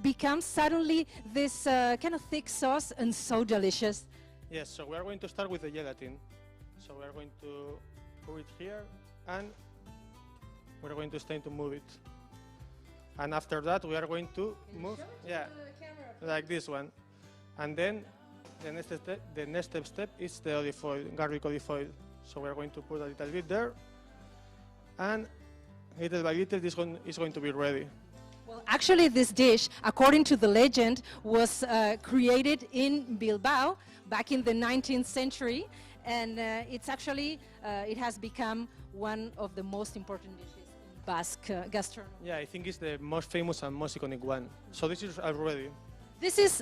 becomes suddenly this kind of thick sauce and so delicious. Yes, so we are going to start with the gelatin. So we are going to pour it here, and we're going to start to move it. And after that, we are going to move, yeah, like this one. And then the next step is the olive oil, garlic olive oil. So we're going to put a little bit there, and little by little this one is going to be ready. Well, actually, this dish, according to the legend, was created in Bilbao back in the 19th century, and it's actually, it has become one of the most important dishes in Basque gastronomy. Yeah, I think it's the most famous and most iconic one. So this is already. This is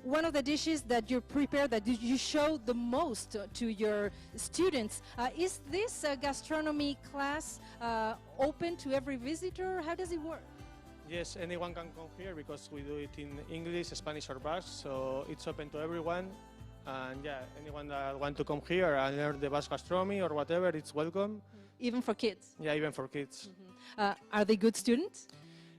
one of the dishes that you prepare, that you show the most to your students. Is this gastronomy class open to every visitor? How does it work? Yes, anyone can come here because we do it in English, Spanish or Basque, so it's open to everyone. And yeah, anyone that wants to come here and learn the Basque gastronomy or whatever, it's welcome. Even for kids? Yeah, even for kids. Are they good students?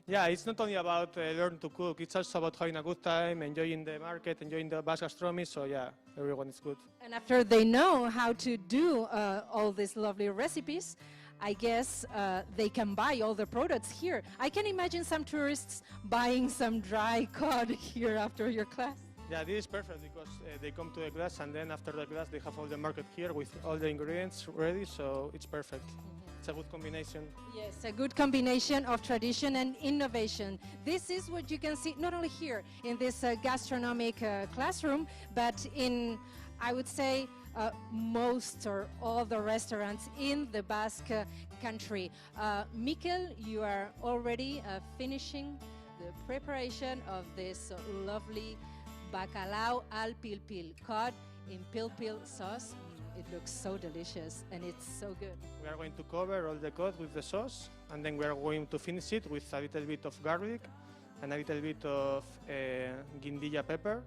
Yeah, it's not only about learning to cook, it's also about having a good time, enjoying the market, enjoying the Basque gastronomy, so yeah, everyone is good. And after they know how to do all these lovely recipes, I guess they can buy all the products here. I can imagine some tourists buying some dry cod here after your class. Yeah, this is perfect because they come to the class and then after the class they have all the market here with all the ingredients ready, so it's perfect. It's a good combination. Yes, a good combination of tradition and innovation. This is what you can see not only here in this gastronomic classroom, but in, I would say, most or all the restaurants in the Basque Country. Mikel, you are already finishing the preparation of this lovely bacalao al pilpil, cod in pilpil sauce. It looks so delicious and it's so good. We are going to cover all the cod with the sauce, and then we are going to finish it with a little bit of garlic and a little bit of guindilla pepper.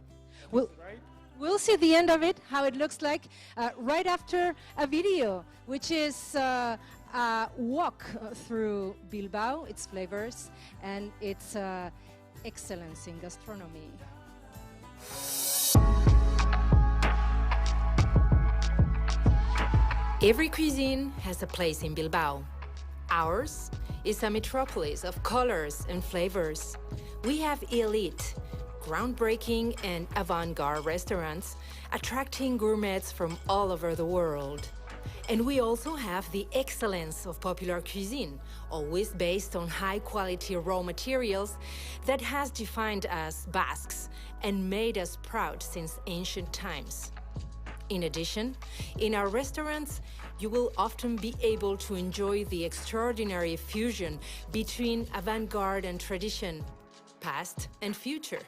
We'll see the end of it, how it looks like, right after a video, which is a walk through Bilbao, its flavors, and its excellence in gastronomy. Every cuisine has a place in Bilbao. Ours is a metropolis of colors and flavors. We have elite, groundbreaking and avant-garde restaurants attracting gourmets from all over the world. And we also have the excellence of popular cuisine, always based on high-quality raw materials that has defined us Basques and made us proud since ancient times. In addition, in our restaurants, you will often be able to enjoy the extraordinary fusion between avant-garde and tradition, past and future.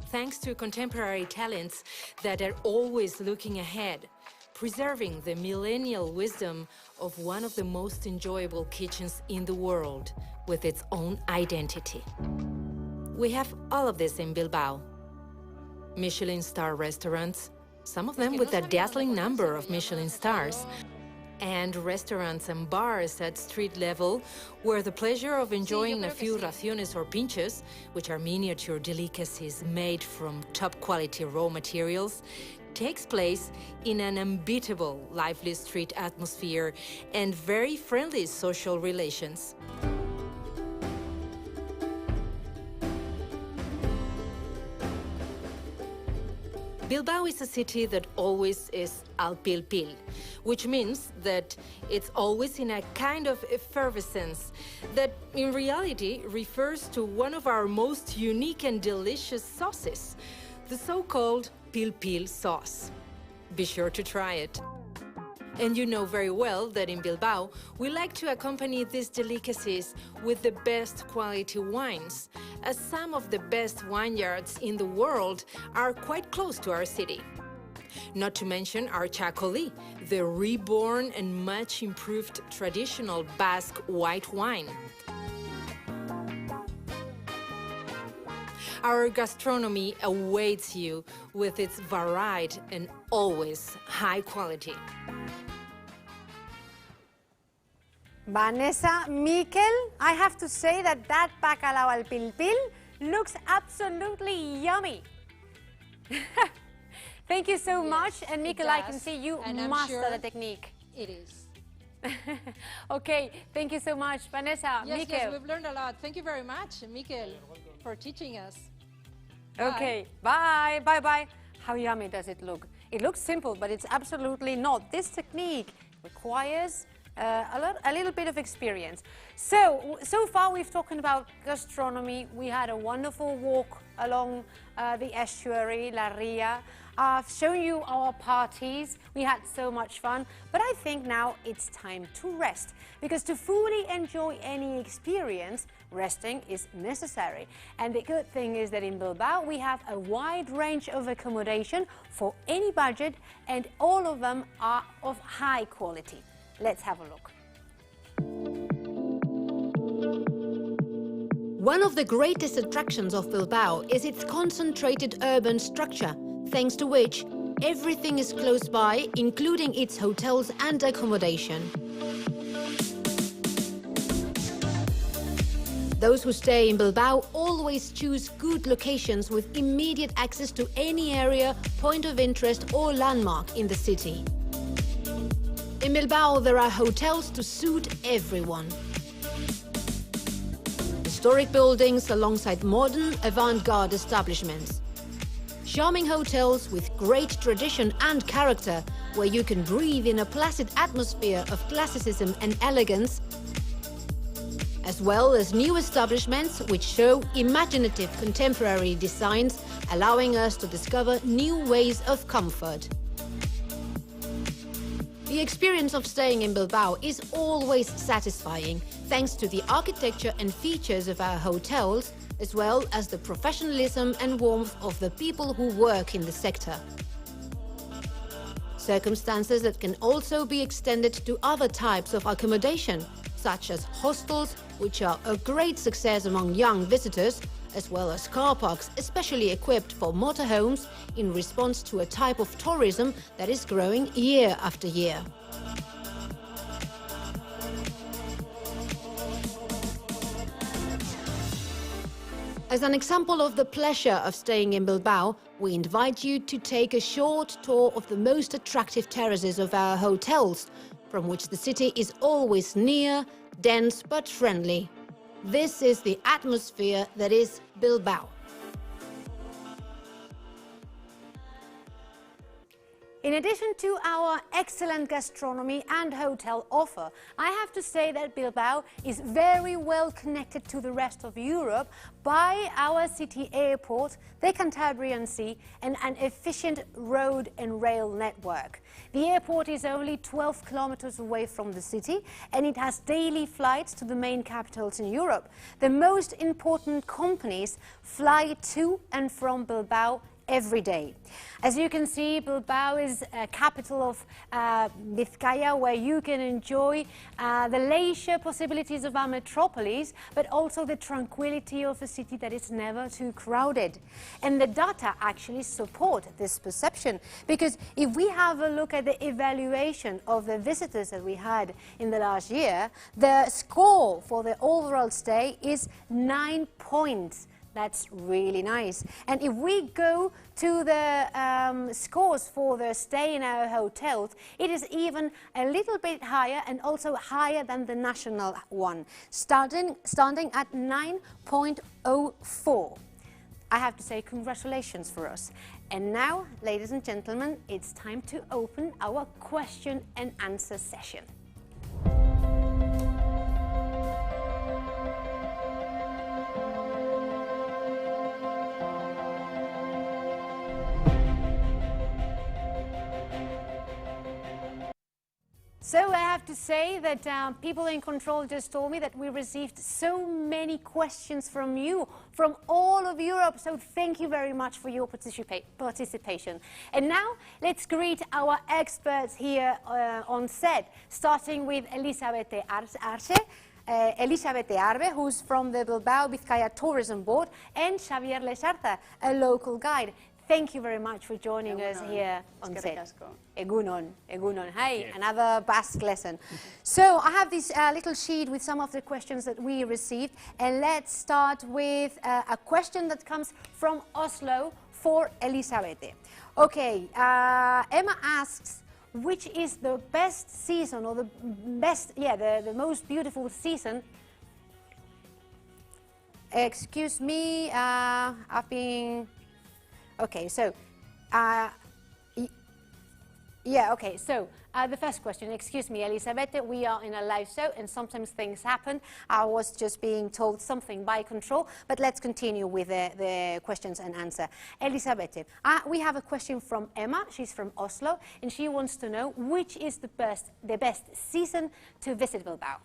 Thanks to contemporary talents that are always looking ahead, preserving the millennial wisdom of one of the most enjoyable kitchens in the world with its own identity. We have all of this in Bilbao. Michelin star restaurants, some of them with a dazzling number of Michelin stars, and restaurants and bars at street level where the pleasure of enjoying a few raciones or pintxos, which are miniature delicacies made from top-quality raw materials, takes place in an unbeatable, lively street atmosphere and very friendly social relations. Bilbao is a city that always is al pil pil, which means that it's always in a kind of effervescence that in reality refers to one of our most unique and delicious sauces, the so-called pil pil sauce. Be sure to try it. And you know very well that in Bilbao, we like to accompany these delicacies with the best quality wines, as some of the best vineyards in the world are quite close to our city. Not to mention our chacoli, the reborn and much improved traditional Basque white wine. Our gastronomy awaits you with its varied and always high quality. Vanessa, Mikel, I have to say that bacalao al pilpil looks absolutely yummy. Thank you so much. And Mikel, I can see you master the technique. It is. Okay, thank you so much. Vanessa, Yes, Mikel. yes, we've learned a lot. Thank you very much, Mikel, for teaching us. Okay, bye, bye, bye. How yummy does it look? It looks simple, but it's absolutely not. This technique requires a little bit of experience. So far we've talked about gastronomy. We had a wonderful walk along the estuary, La Ria. I've shown you our parties. We had so much fun, but I think now it's time to rest, because to fully enjoy any experience, resting is necessary. And the good thing is that in Bilbao we have a wide range of accommodation for any budget, and all of them are of high quality. Let's have a look. One of the greatest attractions of Bilbao is its concentrated urban structure, thanks to which everything is close by, including its hotels and accommodation. Those who stay in Bilbao always choose good locations with immediate access to any area, point of interest or landmark in the city. In Bilbao, there are hotels to suit everyone. Historic buildings alongside modern, avant-garde establishments. Charming hotels with great tradition and character, where you can breathe in a placid atmosphere of classicism and elegance, as well as new establishments which show imaginative contemporary designs, allowing us to discover new ways of comfort. The experience of staying in Bilbao is always satisfying, thanks to the architecture and features of our hotels, as well as the professionalism and warmth of the people who work in the sector. Circumstances that can also be extended to other types of accommodation, such as hostels, which are a great success among young visitors, as well as car parks especially equipped for motorhomes in response to a type of tourism that is growing year after year. As an example of the pleasure of staying in Bilbao, we invite you to take a short tour of the most attractive terraces of our hotels, from which the city is always near, dense but friendly. This is the atmosphere that is Bilbao. In addition to our excellent gastronomy and hotel offer, I have to say that Bilbao is very well connected to the rest of Europe by our city airport, the Cantabrian Sea, and an efficient road and rail network. The airport is only 12 kilometers away from the city, and it has daily flights to the main capitals in Europe. The most important companies fly to and from Bilbao every day. As you can see, Bilbao is a capital of Bizkaia, where you can enjoy the leisure possibilities of our metropolis, but also the tranquility of a city that is never too crowded. And the data actually support this perception, because if we have a look at the evaluation of the visitors that we had in the last year, the score for the overall stay is 9 points. That's really nice. And if we go to the scores for the stay in our hotels, it is even a little bit higher, and also higher than the national one, standing at 9.04. I have to say congratulations for us. And now, ladies and gentlemen, it's time to open our question and answer session. So I have to say that people in control just told me that we received so many questions from you, from all of Europe. So thank you very much for your participation. And now let's greet our experts here on set, starting with Elisabeth Arbe, who's from the Bilbao Bizkaia Tourism Board, and Xavier Lexarza, a local guide. Thank you very much for joining us here on set. Casco. Egunon, Egunon. Hey, another Basque lesson. So I have this little sheet with some of the questions that we received, and let's start with a question that comes from Oslo for Elisabeth. Okay, Emma asks, which is the best season, or the best, the most beautiful season? Excuse me, I've been... Okay, so, the first question, excuse me, Elisabeth, we are in a live show and sometimes things happen. I was just being told something by control, but let's continue with the questions and answer. Elisabeth, we have a question from Emma, she's from Oslo, and she wants to know which is the best season to visit Bilbao.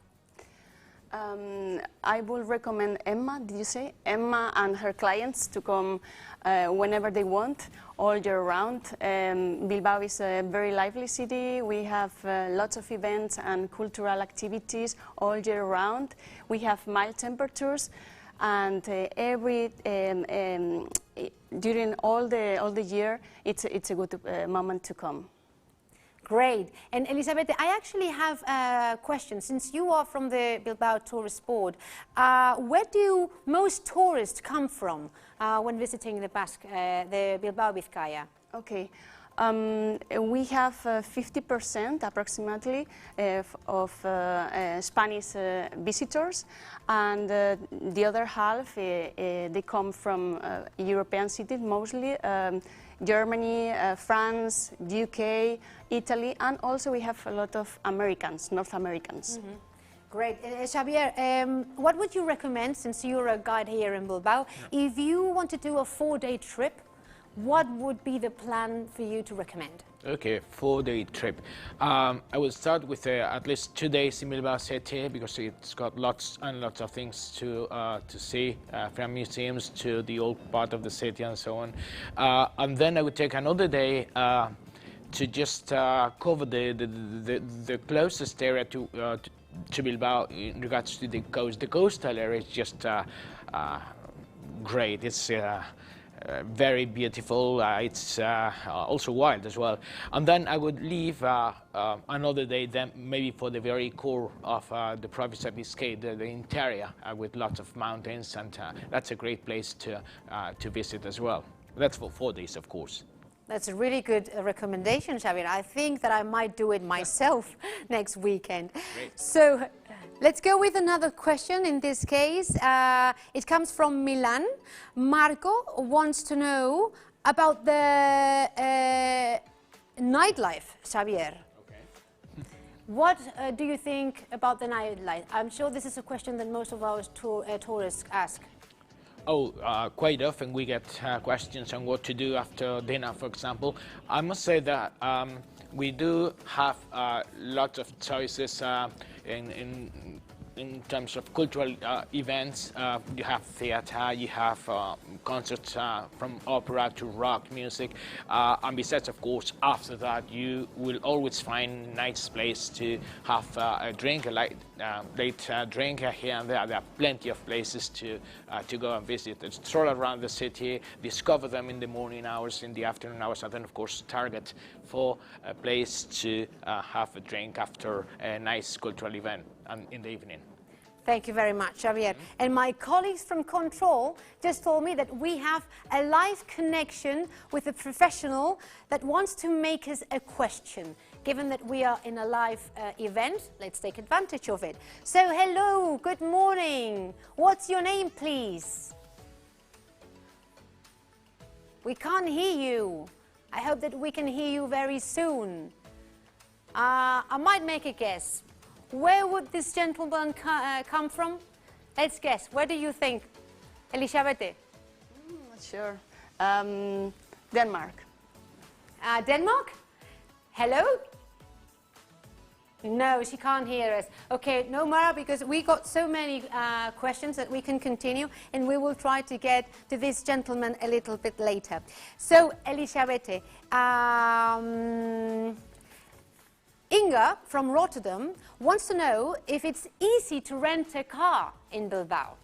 I will recommend Emma, did you say? Emma and her clients to come whenever they want, all year round. Bilbao is a very lively city. We have lots of events and cultural activities all year round. We have mild temperatures, and during all the year, it's a good moment to come. Great. And Elisabeth, I actually have a question. Since you are from the Bilbao Tourist Board, where do most tourists come from when visiting the Bilbao Bizkaia? Okay. We have 50% approximately of Spanish visitors, and the other half they come from European cities mostly. Germany, France, UK, Italy, and also we have a lot of Americans, North Americans. Mm-hmm. Great. Xavier, what would you recommend, since you're a guide here in Bilbao, if you want to do a 4-day trip, what would be the plan for you to recommend? Okay, 4-day trip. I will start with at least 2 days in Bilbao City, because it's got lots and lots of things to see, from museums to the old part of the city and so on. And then I would take another day to just cover the closest area to Bilbao in regards to the coast. The coastal area is just great. It's very beautiful. It's also wild as well. And then I would leave another day, then maybe for the very core of the province of Biscay, the interior, with lots of mountains, and that's a great place to visit as well. That's for 4 days, of course. That's a really good recommendation, Xavier. I think that I might do it myself next weekend. Great. So let's go with another question. In this case, it comes from Milan. Marco wants to know about the nightlife, Xavier. Okay. What do you think about the nightlife? I'm sure this is a question that most of our tourists ask. Oh, quite often we get questions on what to do after dinner, for example. I must say that we do have lots of choices in terms of cultural events. You have theatre, you have concerts from opera to rock music, and besides, of course, after that you will always find a nice place to have a drink, a late drink here and there. There are plenty of places to go and visit. Stroll around the city, discover them in the morning hours, in the afternoon hours, and then of course target for a place to have a drink after a nice cultural event and in the evening. Thank you very much, Xavier. And my colleagues from Control just told me that we have a live connection with a professional that wants to make us a question. Given that we are in a live event, let's take advantage of it. So, hello, good morning. What's your name, please? We can't hear you. I hope that we can hear you very soon. I might make a guess. Where would this gentleman come from? Let's guess. Where do you think? Elisabeth? Not sure. Denmark. Denmark? Hello? No, she can't hear us. Okay, no, Mara, because we got so many questions that we can continue, and we will try to get to this gentleman a little bit later. So, Elisabeth, Inga from Rotterdam wants to know if it's easy to rent a car in Bilbao.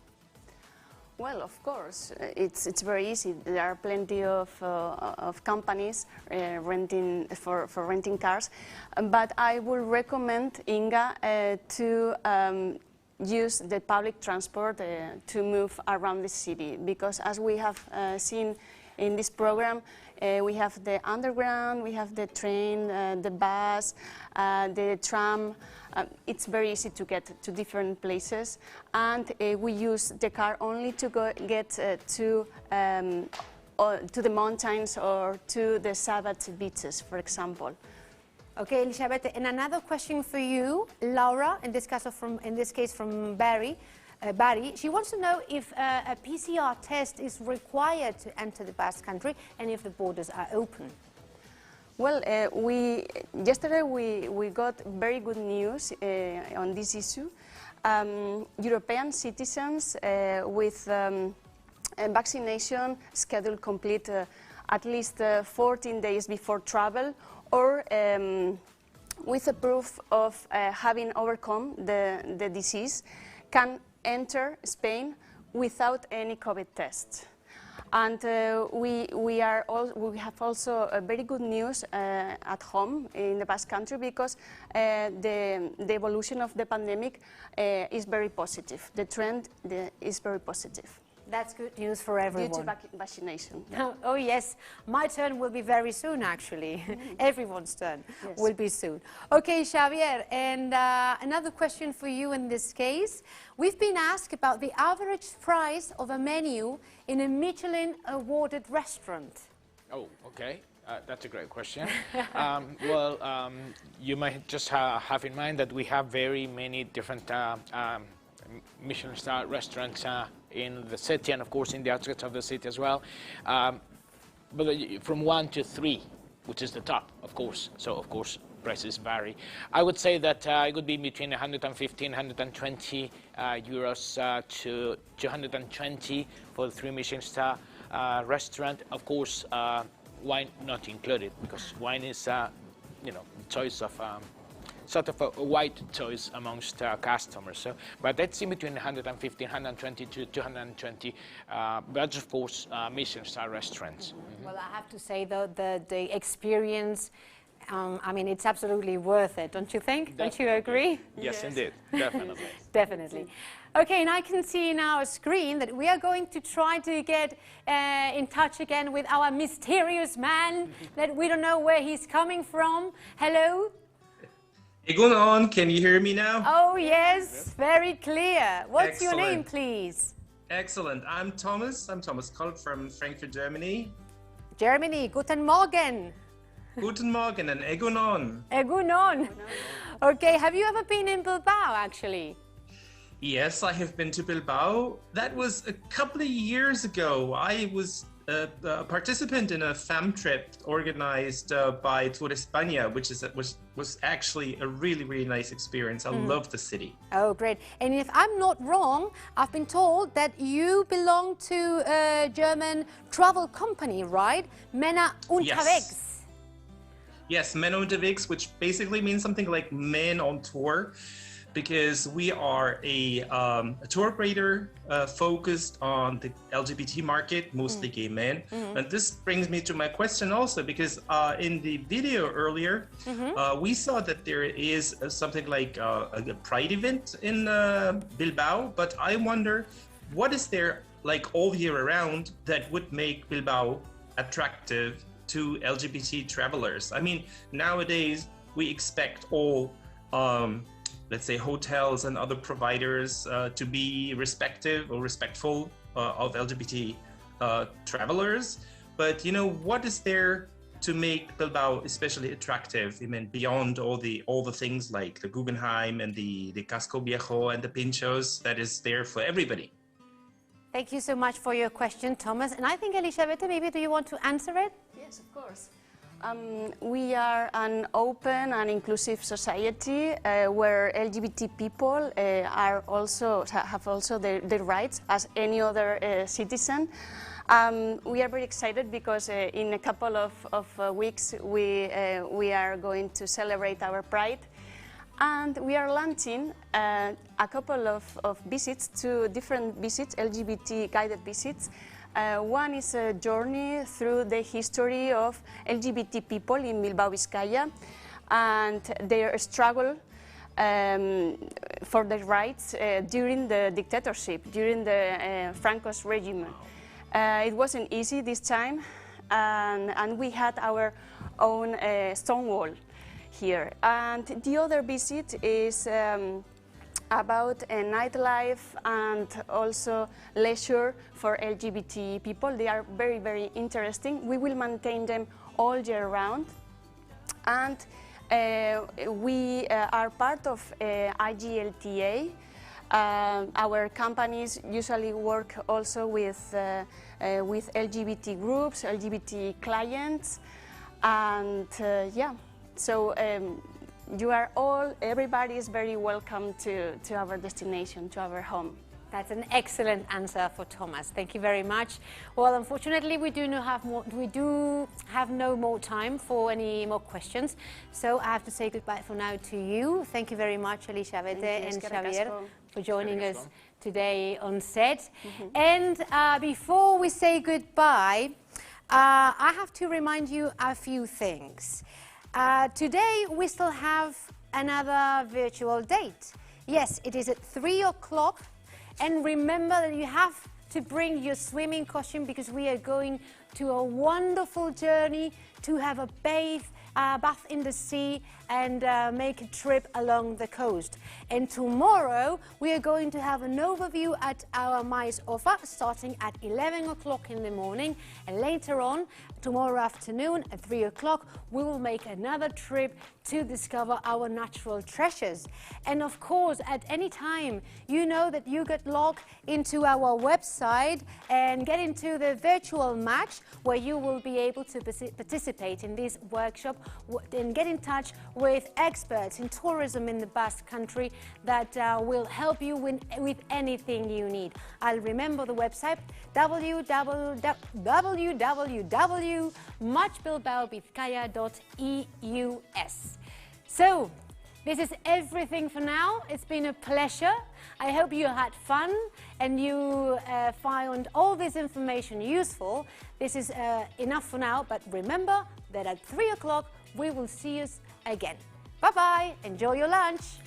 Well, of course, it's very easy. There are plenty of companies renting for renting cars, but I would recommend Inga to use the public transport to move around the city, because as we have seen in this program, we have the underground, we have the train, the bus, the tram. It's very easy to get to different places, and we use the car only to get to the mountains or to the Sabbath beaches, for example. Okay, Elisabeth, and another question for you, Laura, in this case from Barry. She wants to know if a PCR test is required to enter the Basque Country and if the borders are open. Well, yesterday we got very good news on this issue. European citizens with a vaccination schedule complete at least 14 days before travel, or with a proof of having overcome the disease, can enter Spain without any COVID test. And we have also very good news at home in the Basque Country, because the evolution of the pandemic is very positive. The trend is very positive. That's good news for everyone. Due to vaccination. Oh yes, my turn will be very soon actually. Everyone's turn will be soon. Okay, Xavier, and another question for you in this case. We've been asked about the average price of a menu in a Michelin awarded restaurant. Oh, okay. That's a great question. You might just have in mind that we have very many different Michelin star restaurants in the city, and of course in the outskirts of the city as well. But from 1 to 3, which is the top, of course. So of course prices vary. I would say that it would be between 115, 120 euros to 220 for the 3 Michelin star restaurant. Of course, wine not included, because wine is, choice of sort of a wide choice amongst customers. So, but that's in between 150, 120 to 220, but of course Michelin star restaurants. Well, I have to say though, the experience, I mean, it's absolutely worth it, don't you think? Definitely. Don't you agree? Yes, indeed, definitely. Definitely. Okay, and I can see in our screen that we are going to try to get in touch again with our mysterious man that we don't know where he's coming from. Hello? Egunon, can you hear me now? Oh yes, very clear. What's Excellent. your name, please? Excellent. I'm Thomas Kolt from Frankfurt, Germany. Germany, guten Morgen. Guten Morgen and Egunon. Egunon. Okay, have you ever been in Bilbao, actually? Yes, I have been to Bilbao. That was a couple of years ago. I was a participant in a fam trip organized by Tour España, which was actually a really, really nice experience. I love the city. Oh, great. And if I'm not wrong, I've been told that you belong to a German travel company, right? Männer unterwegs. Yes, Männer unterwegs, which basically means something like men on tour, because we are a tour operator focused on the LGBT market, mostly gay men. And this brings me to my question also, because in the video earlier, we saw that there is something like a pride event in Bilbao, but I wonder, what is there like all year around that would make Bilbao attractive to LGBT travelers? I mean, nowadays we expect all let's say hotels and other providers to be respectful of LGBT travelers. But what is there to make Bilbao especially attractive? I mean, beyond all the things like the Guggenheim and the Casco Viejo and the pintxos that is there for everybody. Thank you so much for your question, Thomas. And I think, Elisabeth, maybe do you want to answer it? Yes, of course. We are an open and inclusive society where LGBT people have also their rights as any other citizen. We are very excited because in a couple of weeks we are going to celebrate our Pride, and we are launching a couple of visits, 2 different visits, LGBT guided visits. One is a journey through the history of LGBT people in Bilbao Bizkaia and their struggle for their rights during the dictatorship, during the Franco's regime. It wasn't easy this time, and we had our own Stonewall here. And the other visit is about a nightlife and also leisure for LGBT people. They are very, very interesting. We will maintain them all year round. And we are part of IGLTA. Our companies usually work also with LGBT groups, LGBT clients, and yeah, so you are all, everybody is very welcome to our destination, to our home. That's an excellent answer for Thomas. Thank you very much. Well, unfortunately, we do have no more time for any more questions. So I have to say goodbye for now to you. Thank you very much, Elisabeth and Xavier, for joining us today on set. And before we say goodbye, I have to remind you a few things. Today we still have another virtual date. Yes, it is at 3 o'clock. And remember that you have to bring your swimming costume because we are going to a wonderful journey to have a bath in the sea and make a trip along the coast. And tomorrow we are going to have an overview at our Mais offer starting at 11 o'clock in the morning, and later on tomorrow afternoon at 3 o'clock we will make another trip to discover our natural treasures. And of course, at any time, you know that you get logged into our website and get into the virtual match where you will be able to participate in this workshop and get in touch with experts in tourism in the Basque Country that will help you with anything you need. I'll remember the website www.matchbilbaobizkaia.eus. So, this is everything for now. It's been a pleasure. I hope you had fun and you found all this information useful. This is enough for now, but remember that at 3 o'clock we will see you again. Bye-bye. Enjoy your lunch.